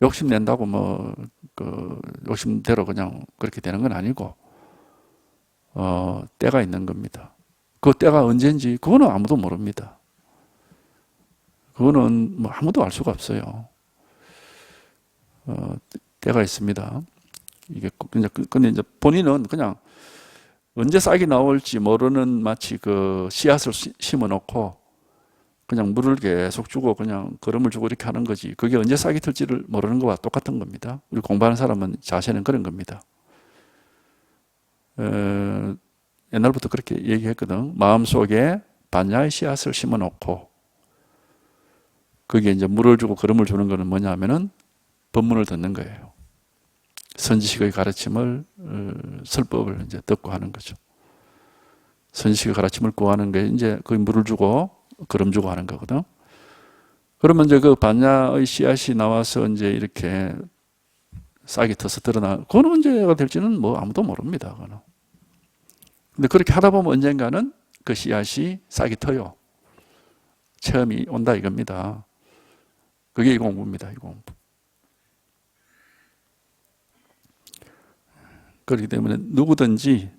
Speaker 1: 욕심 낸다고 뭐 그 욕심대로 그냥 그렇게 되는 건 아니고 때가 있는 겁니다. 그 때가 언제인지 그거는 아무도 모릅니다. 그거는 뭐 아무도 알 수가 없어요. 때가 있습니다. 이게 근데 이제 본인은 그냥 언제 싹이 나올지 모르는 마치 그 씨앗을 심어 놓고 그냥 물을 계속 주고 그냥 거름을 주고 이렇게 하는 거지. 그게 언제 싹이 틀지를 모르는 거와 똑같은 겁니다. 우리 공부하는 사람은 자세는 그런 겁니다. 옛날부터 그렇게 얘기했거든. 마음속에 반야의 씨앗을 심어 놓고 그게 이제 물을 주고 거름을 주는 거는 뭐냐 하면은 법문을 듣는 거예요. 선지식의 가르침을, 설법을 이제 듣고 하는 거죠. 선지식의 가르침을 구하는 게 이제 그 물을 주고 거름 주고 하는 거거든. 그러면 이제 그 반야의 씨앗이 나와서 이제 이렇게 싹이 터서 드러나, 그건 언제가 될지는 뭐 아무도 모릅니다. 그거는. 근데 그렇게 하다 보면 언젠가는 그 씨앗이 싹이 터요. 체험이 온다 이겁니다. 그게 이 공부입니다. 이 공부. 그렇기 때문에 누구든지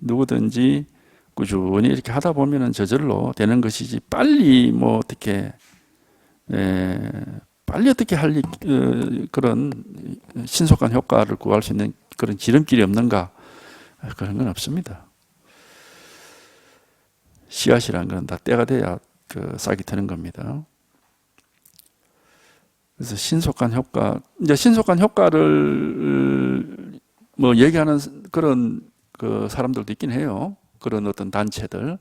Speaker 1: 꾸준히 이렇게 하다 보면은 저절로 되는 것이지 빨리 뭐 어떻게 빨리 어떻게 할 그런 신속한 효과를 구할 수 있는 그런 지름길이 없는가? 그런 건 없습니다. 씨앗이라는 건 다 때가 돼야 그 싹이 트는 겁니다. 그래서 신속한 효과, 이제 신속한 효과를 뭐 얘기하는 그런 그 사람들도 있긴 해요. 그런 어떤 단체들.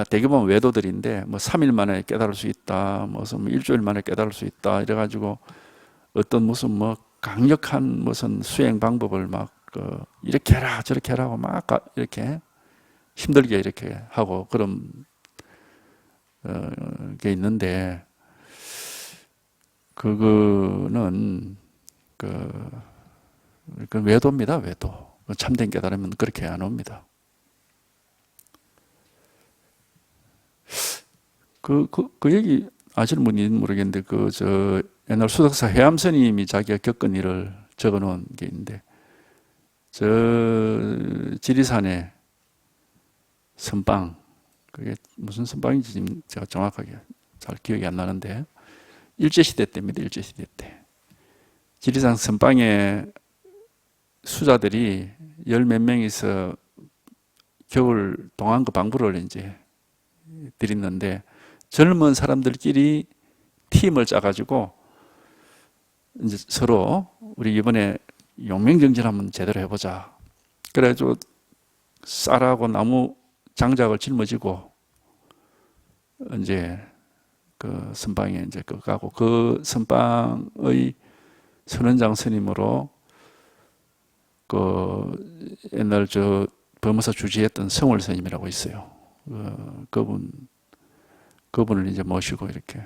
Speaker 1: 대개보면 외도들인데 뭐 3일 만에 깨달을 수 있다, 무슨 일주일 만에 깨달을 수 있다 이래가지고 어떤 무슨 뭐 강력한 무슨 수행 방법을 막 이렇게 해라 저렇게 해라 하고 막 이렇게 힘들게 이렇게 하고 그런 게 있는데 그거는 그 외도입니다. 외도. 참된 깨달으면 그렇게 안 옵니다. 그 얘기 아시는 분이 모르겠는데 옛날 수덕사 해암 스님이 자기가 겪은 일을 적어 놓은 게 있는데 저 지리산에 선방, 그게 무슨 선방인지 지금 제가 정확하게 잘 기억이 안 나는데 일제시대 때입니다. 일제시대 때 지리산 선방에 수자들이 열 몇 명이서 겨울 동안그 방부를 이제 드렸는데 젊은 사람들끼리 팀을 짜가지고 이제 서로 우리 이번에 용맹정진 한번 제대로 해보자. 그래가지고 쌀하고 나무 장작을 짊어지고 이제 그 선방에 이제 가고 그 선방의 선원장 스님으로 그 옛날 범어사 주지했던 성월 스님이라고 있어요. 그분을 이제 모시고 이렇게.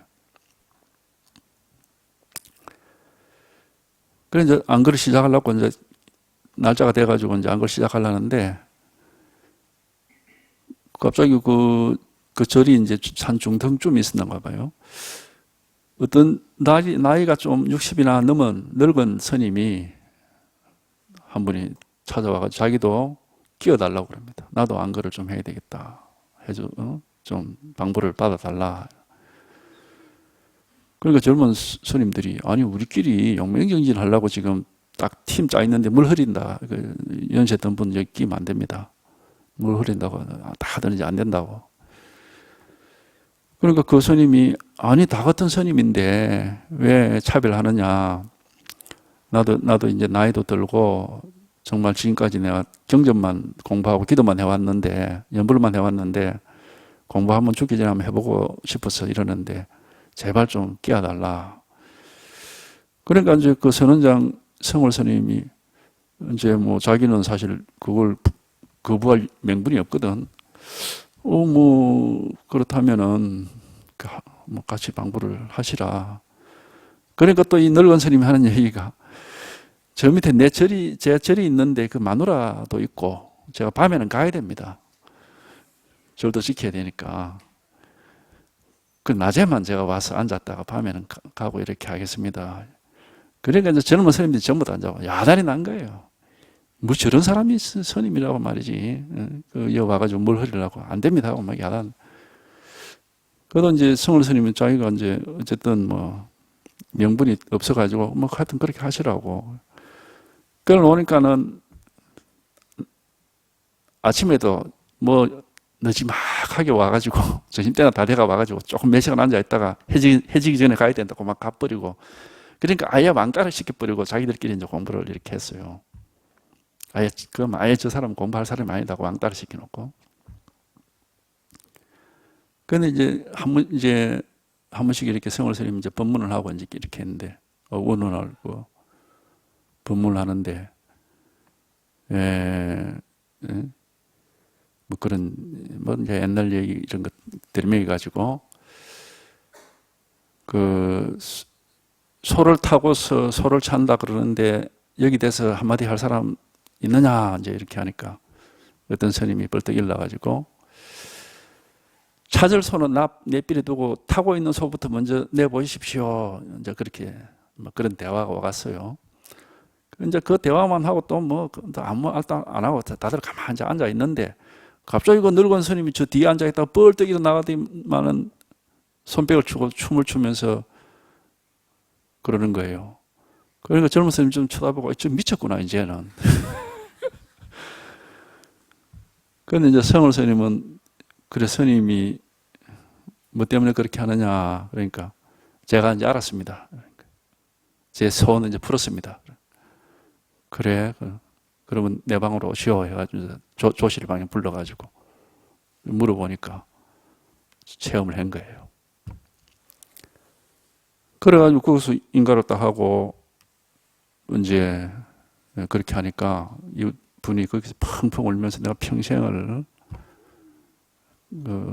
Speaker 1: 그래 이제 안거를 시작하려고 이제 날짜가 돼가지고 이제 안거를 시작하려는데 갑자기 그 절이 이제 산 중턱쯤 있었나 봐요. 어떤 나이가 좀 60이나 넘은 늙은 스님이 한 분이 찾아와가지고 자기도 끼어달라고 그럽니다. 나도 안거를 좀 해야 되겠다. 해줘, 좀 방부를 받아달라. 그러니까 젊은 스님들이 아니 우리끼리 용맹정진 하려고 지금 딱 팀 짜 있는데 물 흐린다. 연세 든 분 여기 끼면 안 됩니다. 물 흐린다고 다 하더니 안 된다고. 그러니까 그 스님이 아니 다 같은 스님인데 왜 차별하느냐. 나도 이제 나이도 들고 정말 지금까지 내가 경전만 공부하고 기도만 해왔는데 연불만 해왔는데 공부 한번 죽기 전에 한번 해보고 싶어서 이러는데 제발 좀 끼워달라. 그러니까 이제 그 선원장 성월 스님이 이제 뭐 자기는 사실 그걸 거부할 명분이 없거든. 뭐 그렇다면은 뭐 같이 방부를 하시라. 그러니까 또 이 늙은 스님이 하는 얘기가 저 밑에 제 절이 있는데 그 마누라도 있고 제가 밤에는 가야 됩니다. 절도 지켜야 되니까. 그 낮에만 제가 와서 앉았다가 밤에는 가고 이렇게 하겠습니다. 그러니까 이제 젊은 스님들이 전부 다 앉아 야단이 난 거예요. 뭐 저런 사람이 스님이라고 말이지. 그 와가지고 뭘 흐리려고 안 됩니다 하고 막 야단. 그래도 이제 성월 스님은 자기가 이제 어쨌든 뭐 명분이 없어가지고 뭐 하여튼 그렇게 하시라고. 그걸 놓으니까는 아침에도 뭐 늦지막하게 와가지고 점심때나 다 돼가 와가지고 조금 몇 시간 앉아 있다가 해지기 전에 가야 된다고 막 가버리고 그러니까 아예 왕따를 시켜버리고 자기들끼리 이제 공부를 이렇게 했어요. 그럼 아예 저 사람 공부할 사람이 아니다고 왕따를 시켜놓고. 근데 이제 한 번씩 이렇게 성월 스님이 이제 법문을 하고 이제 이렇게 했는데, 어느 날 법문을 하는데, 뭐 그런, 뭐 이제 옛날 얘기 이런 것 들먹여가지고, 소를 타고서 소를 찬다 그러는데, 여기 대해서 한마디 할 사람 있느냐, 이제 이렇게 하니까, 어떤 스님이 벌떡 일어나가지고, 찾을 소는 내삘에 두고 타고 있는 소부터 먼저 내보십시오. 이제 그렇게, 뭐 그런 대화가 와갔어요. 이제 그 대화만 하고 또 뭐, 아무 말도 안 하고 다들 가만히 앉아 있는데, 갑자기 그 늙은 스님이 저 뒤에 앉아 있다가 뻘떡 일어나더니만은 손뼉을 치고 춤을 추면서 그러는 거예요. 그러니까 젊은 스님 좀 쳐다보고, 좀 미쳤구나, 이제는. 그런데 이제 성월 스님은, 그래, 스님이 뭐 때문에 그렇게 하느냐. 그러니까, 제가 이제 알았습니다. 제 소원은 이제 풀었습니다. 그래, 그러면 내 방으로 오시오. 해가지고, 조실 방에 불러가지고, 물어보니까, 체험을 한 거예요. 그래가지고, 거기서 인가를 딱 하고, 이제, 그렇게 하니까, 이 분이 거기서 펑펑 울면서 내가 평생을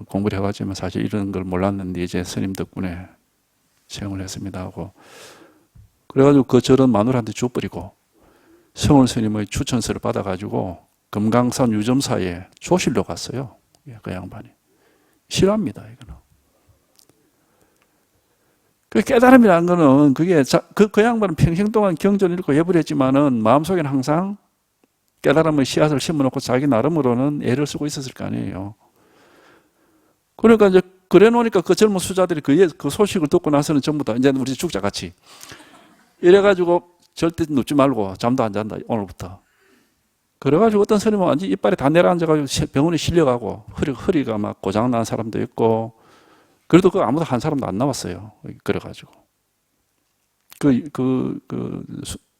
Speaker 1: 공부를 해가지고 사실 이런 걸 몰랐는데 이제 스님 덕분에 체험을 했습니다 하고 그래가지고 그 절은 마누라한테 줘버리고 성월 스님의 추천서를 받아가지고 금강산 유점사에 조실로 갔어요. 그 양반이. 싫어합니다 이거는. 그 깨달음이라는 거는 그게 그 양반은 평생 동안 경전을 읽고 예불 했지만은 마음속에는 항상 깨달음의 씨앗을 심어놓고 자기 나름으로는 애를 쓰고 있었을 거 아니에요. 그러니까 이제 그래 놓으니까 그 젊은 수자들이 그 소식을 듣고 나서는 전부 다 이제 우리 죽자 같이 이래가지고 절대 눕지 말고 잠도 안 잔다 오늘부터. 그래가지고 어떤 스님은 완전 이빨에 다 내려앉아가지고 병원에 실려가고 허리가 막 고장난 사람도 있고 그래도 그 아무도 한 사람도 안 나왔어요. 그래가지고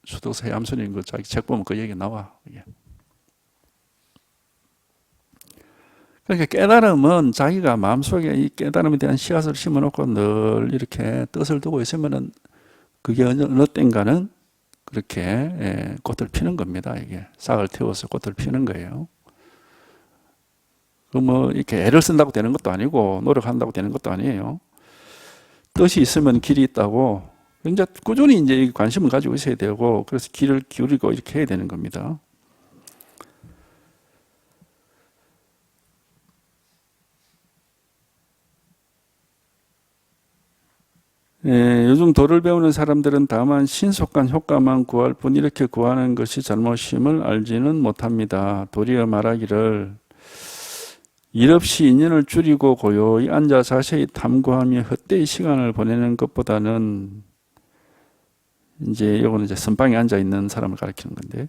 Speaker 1: 수도사 해암스님 그 자기 책 보면 그 얘기 나와. 그러니까 깨달음은 자기가 마음속에 이 깨달음에 대한 씨앗을 심어놓고 늘 이렇게 뜻을 두고 있으면은 그게 어느 땐가는 그렇게 꽃을 피는 겁니다. 이게 싹을 틔워서 꽃을 피는 거예요. 그 뭐 이렇게 애를 쓴다고 되는 것도 아니고 노력한다고 되는 것도 아니에요. 뜻이 있으면 길이 있다고 이제 꾸준히 이제 관심을 가지고 있어야 되고 그래서 귀를 기울이고 이렇게 해야 되는 겁니다. 요즘 도를 배우는 사람들은 다만 신속한 효과만 구할 뿐 이렇게 구하는 것이 잘못임을 알지는 못합니다. 도리어 말하기를 일 없이 인연을 줄이고 고요히 앉아 자세히 탐구하며 헛되이 시간을 보내는 것보다는 이거는 선방에 앉아 있는 사람을 가리키는 건데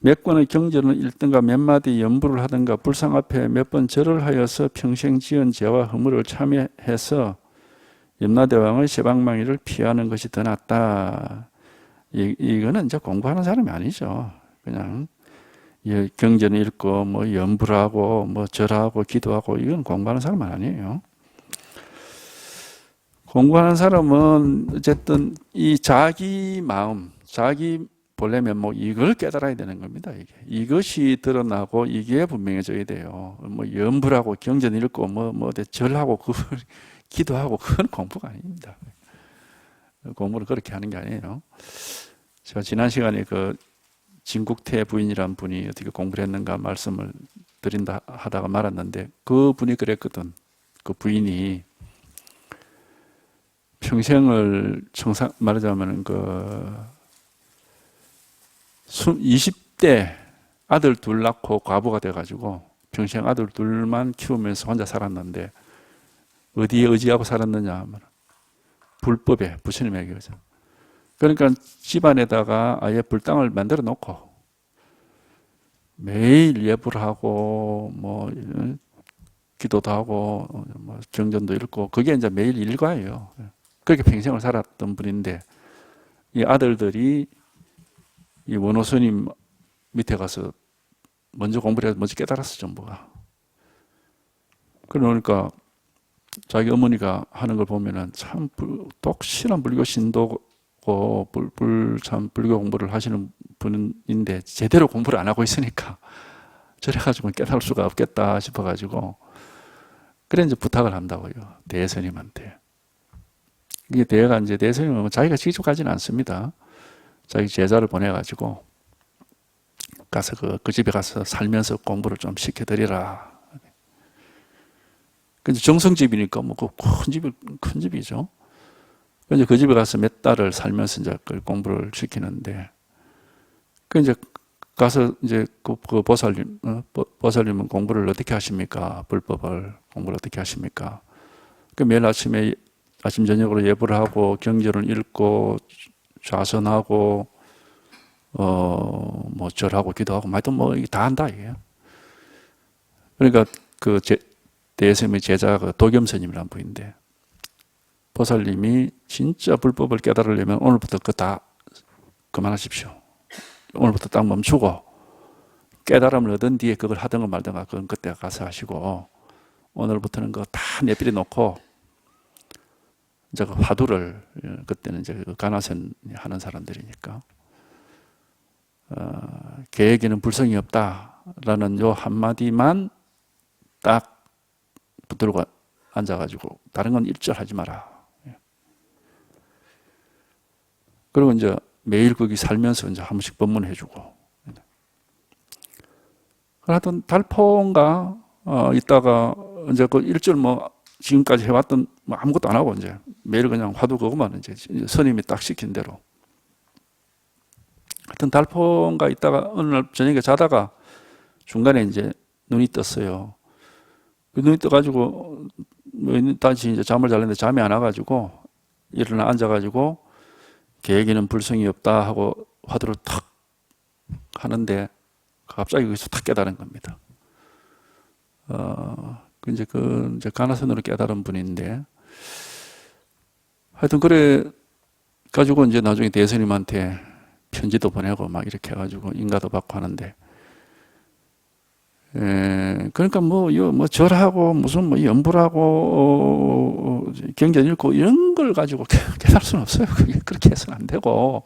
Speaker 1: 몇 권의 경전을 읽든가 몇 마디 연부를 하든가 불상 앞에 몇 번 절을 하여서 평생 지은 죄와 허물을 참여해서 염라대왕의 세방망이를 피하는 것이 더 낫다. 이거는 이제 공부하는 사람이 아니죠. 그냥 경전을 읽고 뭐 연부를 하고 뭐 절하고 기도하고 이건 공부하는 사람은 아니에요. 공부하는 사람은 어쨌든 이 자기 마음, 자기 보려면 뭐 이걸 깨달아야 되는 겁니다. 이것이 드러나고 이게 분명해져야 돼요. 뭐 염불하고 경전 읽고 뭐 절하고 그걸 기도하고 그건 공부가 아닙니다. 공부를 그렇게 하는 게 아니에요. 제가 지난 시간에 그 진국태 부인이란 분이 어떻게 공부를 했는가 말씀을 드린다 하다가 말았는데 그 분이 그랬거든. 그 부인이 평생을 말하자면 그 20대 아들 둘 낳고 과부가 돼가지고 평생 아들 둘만 키우면서 혼자 살았는데 어디에 의지하고 살았느냐 하면 불법에 부처님에게 그죠. 그러니까 집안에다가 아예 불당을 만들어 놓고 매일 예불 하고 뭐 기도도 하고 뭐 정전도 읽고 그게 이제 매일 일과예요. 그렇게 평생을 살았던 분인데 이 아들들이 이 원호스님 밑에 가서 먼저 공부를 해서 먼저 깨달았어 전부가. 그러니까 자기 어머니가 하는 걸 보면은 참 똑실한 불교 신도고 참 불교 공부를 하시는 분인데 제대로 공부를 안 하고 있으니까 저래가지고 깨달을 수가 없겠다 싶어가지고 그래 이제 부탁을 한다고요. 대스님한테. 이게 대가 이제 대스님은 자기가 직접 가지는 않습니다. 자기 제자를 보내가지고 가서 그 집에 가서 살면서 공부를 좀 시켜드리라. 근데 정성집이니까 뭐 큰 집이죠. 이제 그 집에 가서 몇 달을 살면서 이제 그 공부를 시키는데 그 이제 가서 이제 그 보살님, 보살님은 공부를 어떻게 하십니까? 불법을 공부를 어떻게 하십니까? 그 매일 아침에 아침 저녁으로 예불을 하고 경전을 읽고 좌선하고 뭐 절하고 기도하고 하여튼 뭐 다 한다 이게. 그러니까 그 대스님의 제자 그 도겸스님이라는 분인데 보살님이 진짜 불법을 깨달으려면 오늘부터 그거 다 그만하십시오. 오늘부터 딱 멈추고 깨달음을 얻은 뒤에 그걸 하든가 말든가 그건 그때 가서 하시고 오늘부터는 그거 다 내버려 놓고 이제 그 화두를 그때는 이제 가나선 하는 사람들이니까 계획에는 불성이 없다라는 요 한마디만 딱 붙들고 앉아가지고 다른 건 일절하지 마라. 그리고 이제 매일 거기 살면서 이제 한 번씩 법문해주고. 하여튼 달포인가 있다가 이제 그 일절 뭐 지금까지 해왔던 뭐 아무것도 안 하고 이제 매일 그냥 화두 그것만 이제 스님이 딱 시킨 대로. 하여튼 달포인가 있다가 어느 날 저녁에 자다가 중간에 이제 눈이 떴어요. 그 눈이 떠가지고 다시 이제 잠을 자려는데 잠이 안 와가지고 일어나 앉아가지고 계획에는 불성이 없다 하고 화두를 탁 하는데 갑자기 거기서 탁 깨달은 겁니다. 이제 이제 가나선으로 깨달은 분인데 하여튼 그래 가지고 이제 나중에 대스님한테 편지도 보내고 막 이렇게 해가지고 인가도 받고 하는데 그러니까 뭐 절하고 무슨 뭐 연불하고 경전 읽고 이런 걸 가지고 깨달을 수는 없어요. 그렇게 해서는 안 되고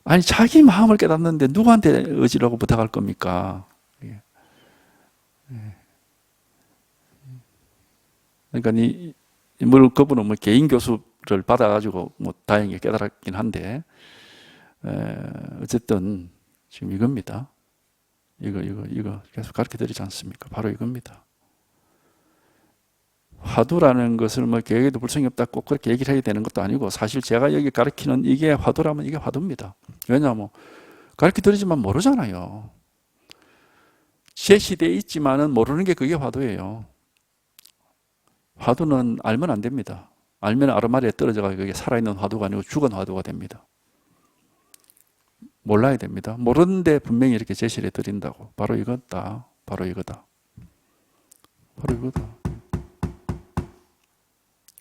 Speaker 1: 아니 자기 마음을 깨닫는데 누구한테 의지라고 부탁할 겁니까? 그러니까 물론 그분은 뭐 개인 교수를 받아가지고 뭐 다행히 깨달았긴 한데 어쨌든 지금 이겁니다. 이거 계속 가르쳐 드리지 않습니까? 바로 이겁니다. 화두라는 것을 뭐 계획에도 불성이 없다 꼭 그렇게 얘기를 해야 되는 것도 아니고 사실 제가 여기 가르치는 이게 화두라면 이게 화두입니다. 왜냐하면 가르쳐 드리지만 모르잖아요. 제 시대에 있지만은 모르는 게 그게 화두예요. 화두는 알면 안 됩니다. 알면 아르마리에 떨어져가 그게 살아있는 화두가 아니고 죽은 화두가 됩니다. 몰라야 됩니다. 모르는데 분명히 이렇게 제시를 해드린다고. 바로 이거다. 바로 이거다. 바로 이거다.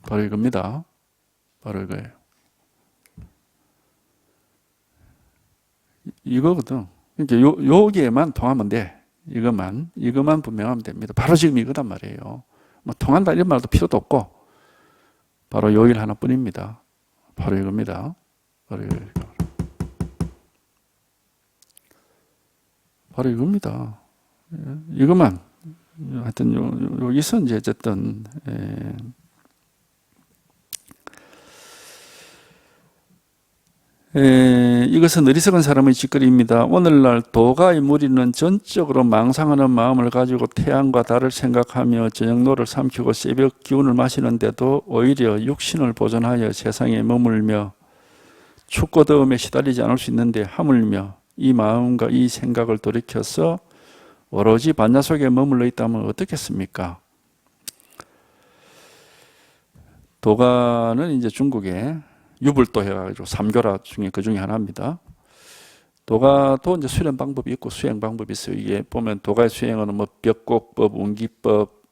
Speaker 1: 바로 이겁니다. 바로 이거예요. 이거거든. 그러니까 여기에만 통하면 돼. 이것만 분명하면 됩니다. 바로 지금 이거단 말이에요. 뭐 통한다 이런 말도 필요도 없고 바로 요 일 하나뿐입니다. 바로 이겁니다. 바로 이겁니다. 이것만 하여튼 여기서 이제 어쨌든 이것은 어리석은 사람의 짓거리입니다. 오늘날 도가의 무리는 전적으로 망상하는 마음을 가지고 태양과 달을 생각하며 저녁노를 삼키고 새벽 기운을 마시는데도 오히려 육신을 보존하여 세상에 머물며 춥고 더움에 시달리지 않을 수 있는데 하물며 이 마음과 이 생각을 돌이켜서 오로지 반야 속에 머물러 있다면 어떻겠습니까? 도가는 이제 중국에 유불도 해가지고 삼교라 중에 그 중에 하나입니다. 도가도 이제 수련 방법이 있고 수행 방법이 있어요. 이게 보면 도가의 수행은 뭐 벽곡법, 운기법,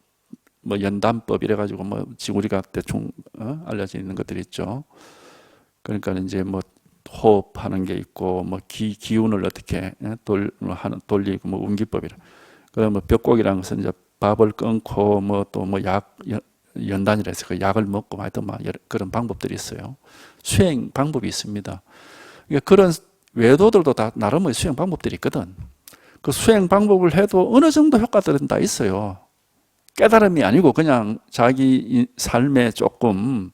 Speaker 1: 뭐 연단법 이래가지고 뭐 지금 우리가 대충 알려져 있는 것들이 있죠. 그러니까 이제 뭐 호흡하는 게 있고 뭐 기운을 어떻게 돌리고 뭐 운기법이라. 그다음 뭐 벽곡이라는 것은 이제 밥을 끊고 뭐 또 뭐 약 연단이라 해서 그 약을 먹고 하여튼 막 그런 방법들이 있어요. 수행 방법이 있습니다. 그러니까 그런 외도들도 다 나름의 수행 방법들이 있거든. 그 수행 방법을 해도 어느 정도 효과들은 다 있어요. 깨달음이 아니고 그냥 자기 삶에 조금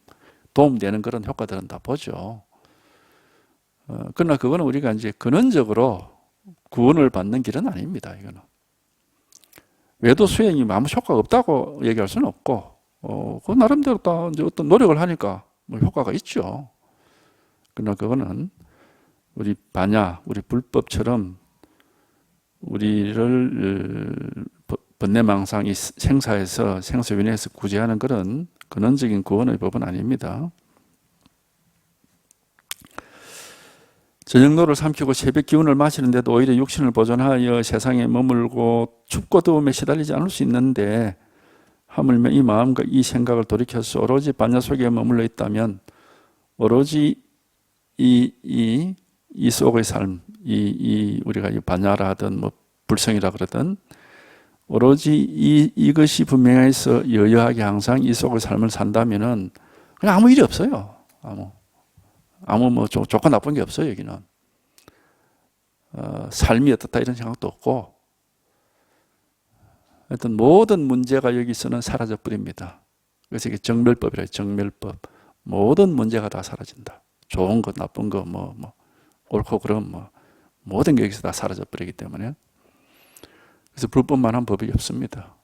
Speaker 1: 도움되는 그런 효과들은 다 보죠. 그러나 그거는 우리가 이제 근원적으로 구원을 받는 길은 아닙니다. 이거는. 외도 수행이 아무 효과가 없다고 얘기할 수는 없고, 그 나름대로 다 이제 어떤 노력을 하니까 뭐 효과가 있죠. 그러나 그거는 우리 반야, 우리 불법처럼 우리를 번뇌망상이 생사에서 생사윤회에서 구제하는 그런 근원적인 구원의 법은 아닙니다. 저녁노를 삼키고 새벽 기운을 마시는데도 오히려 육신을 보존하여 세상에 머물고 춥고 더움에 시달리지 않을 수 있는데 하물며 이 마음과 이 생각을 돌이켜서 오로지 반야 속에 머물러 있다면 오로지 이 속의 삶, 우리가 이 반야라 하든 뭐 불성이라 그러든 오로지 이것이 분명해서 여여하게 항상 이 속의 삶을 산다면은 그냥 아무 일이 없어요. 아무 뭐 좋고 나쁜 게 없어요. 여기는 삶이 어떻다 이런 생각도 없고 하여튼 모든 문제가 여기서는 사라져 버립니다. 그래서 이게 정멸법이라 해요. 정멸법. 모든 문제가 다 사라진다. 좋은 것, 나쁜 것, 뭐 옳고 그름 뭐 모든 게 여기서 다 사라져 버리기 때문에 그래서 불법만 한 법이 없습니다.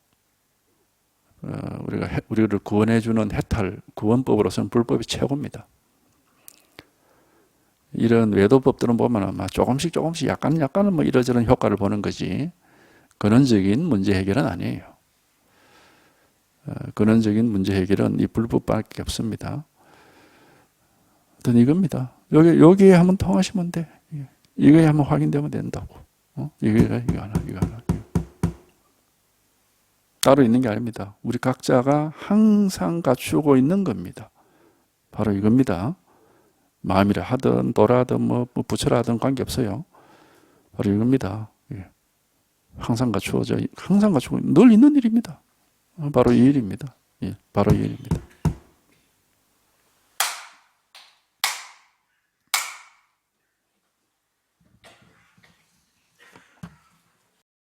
Speaker 1: 우리를 구원해주는 해탈 구원법으로서는 불법이 최고입니다. 이런 외도법들은 보면 아마 조금씩 약간은 뭐 이러저런 효과를 보는 거지 근원적인 문제 해결은 아니에요. 근원적인 문제 해결은 이 불법밖에 없습니다. 어떤 이겁니다. 여기에 한번 통하시면 돼. 이거에 한번 확인되면 된다고. 이거 하나. 따로 있는 게 아닙니다. 우리 각자가 항상 갖추고 있는 겁니다. 바로 이겁니다. 마음이라 하든 도라든 뭐 부처라 하든 관계없어요. 바로 이겁니다. 항상 갖추고 늘 있는 일입니다. 바로 이 일입니다. 바로 이 일입니다.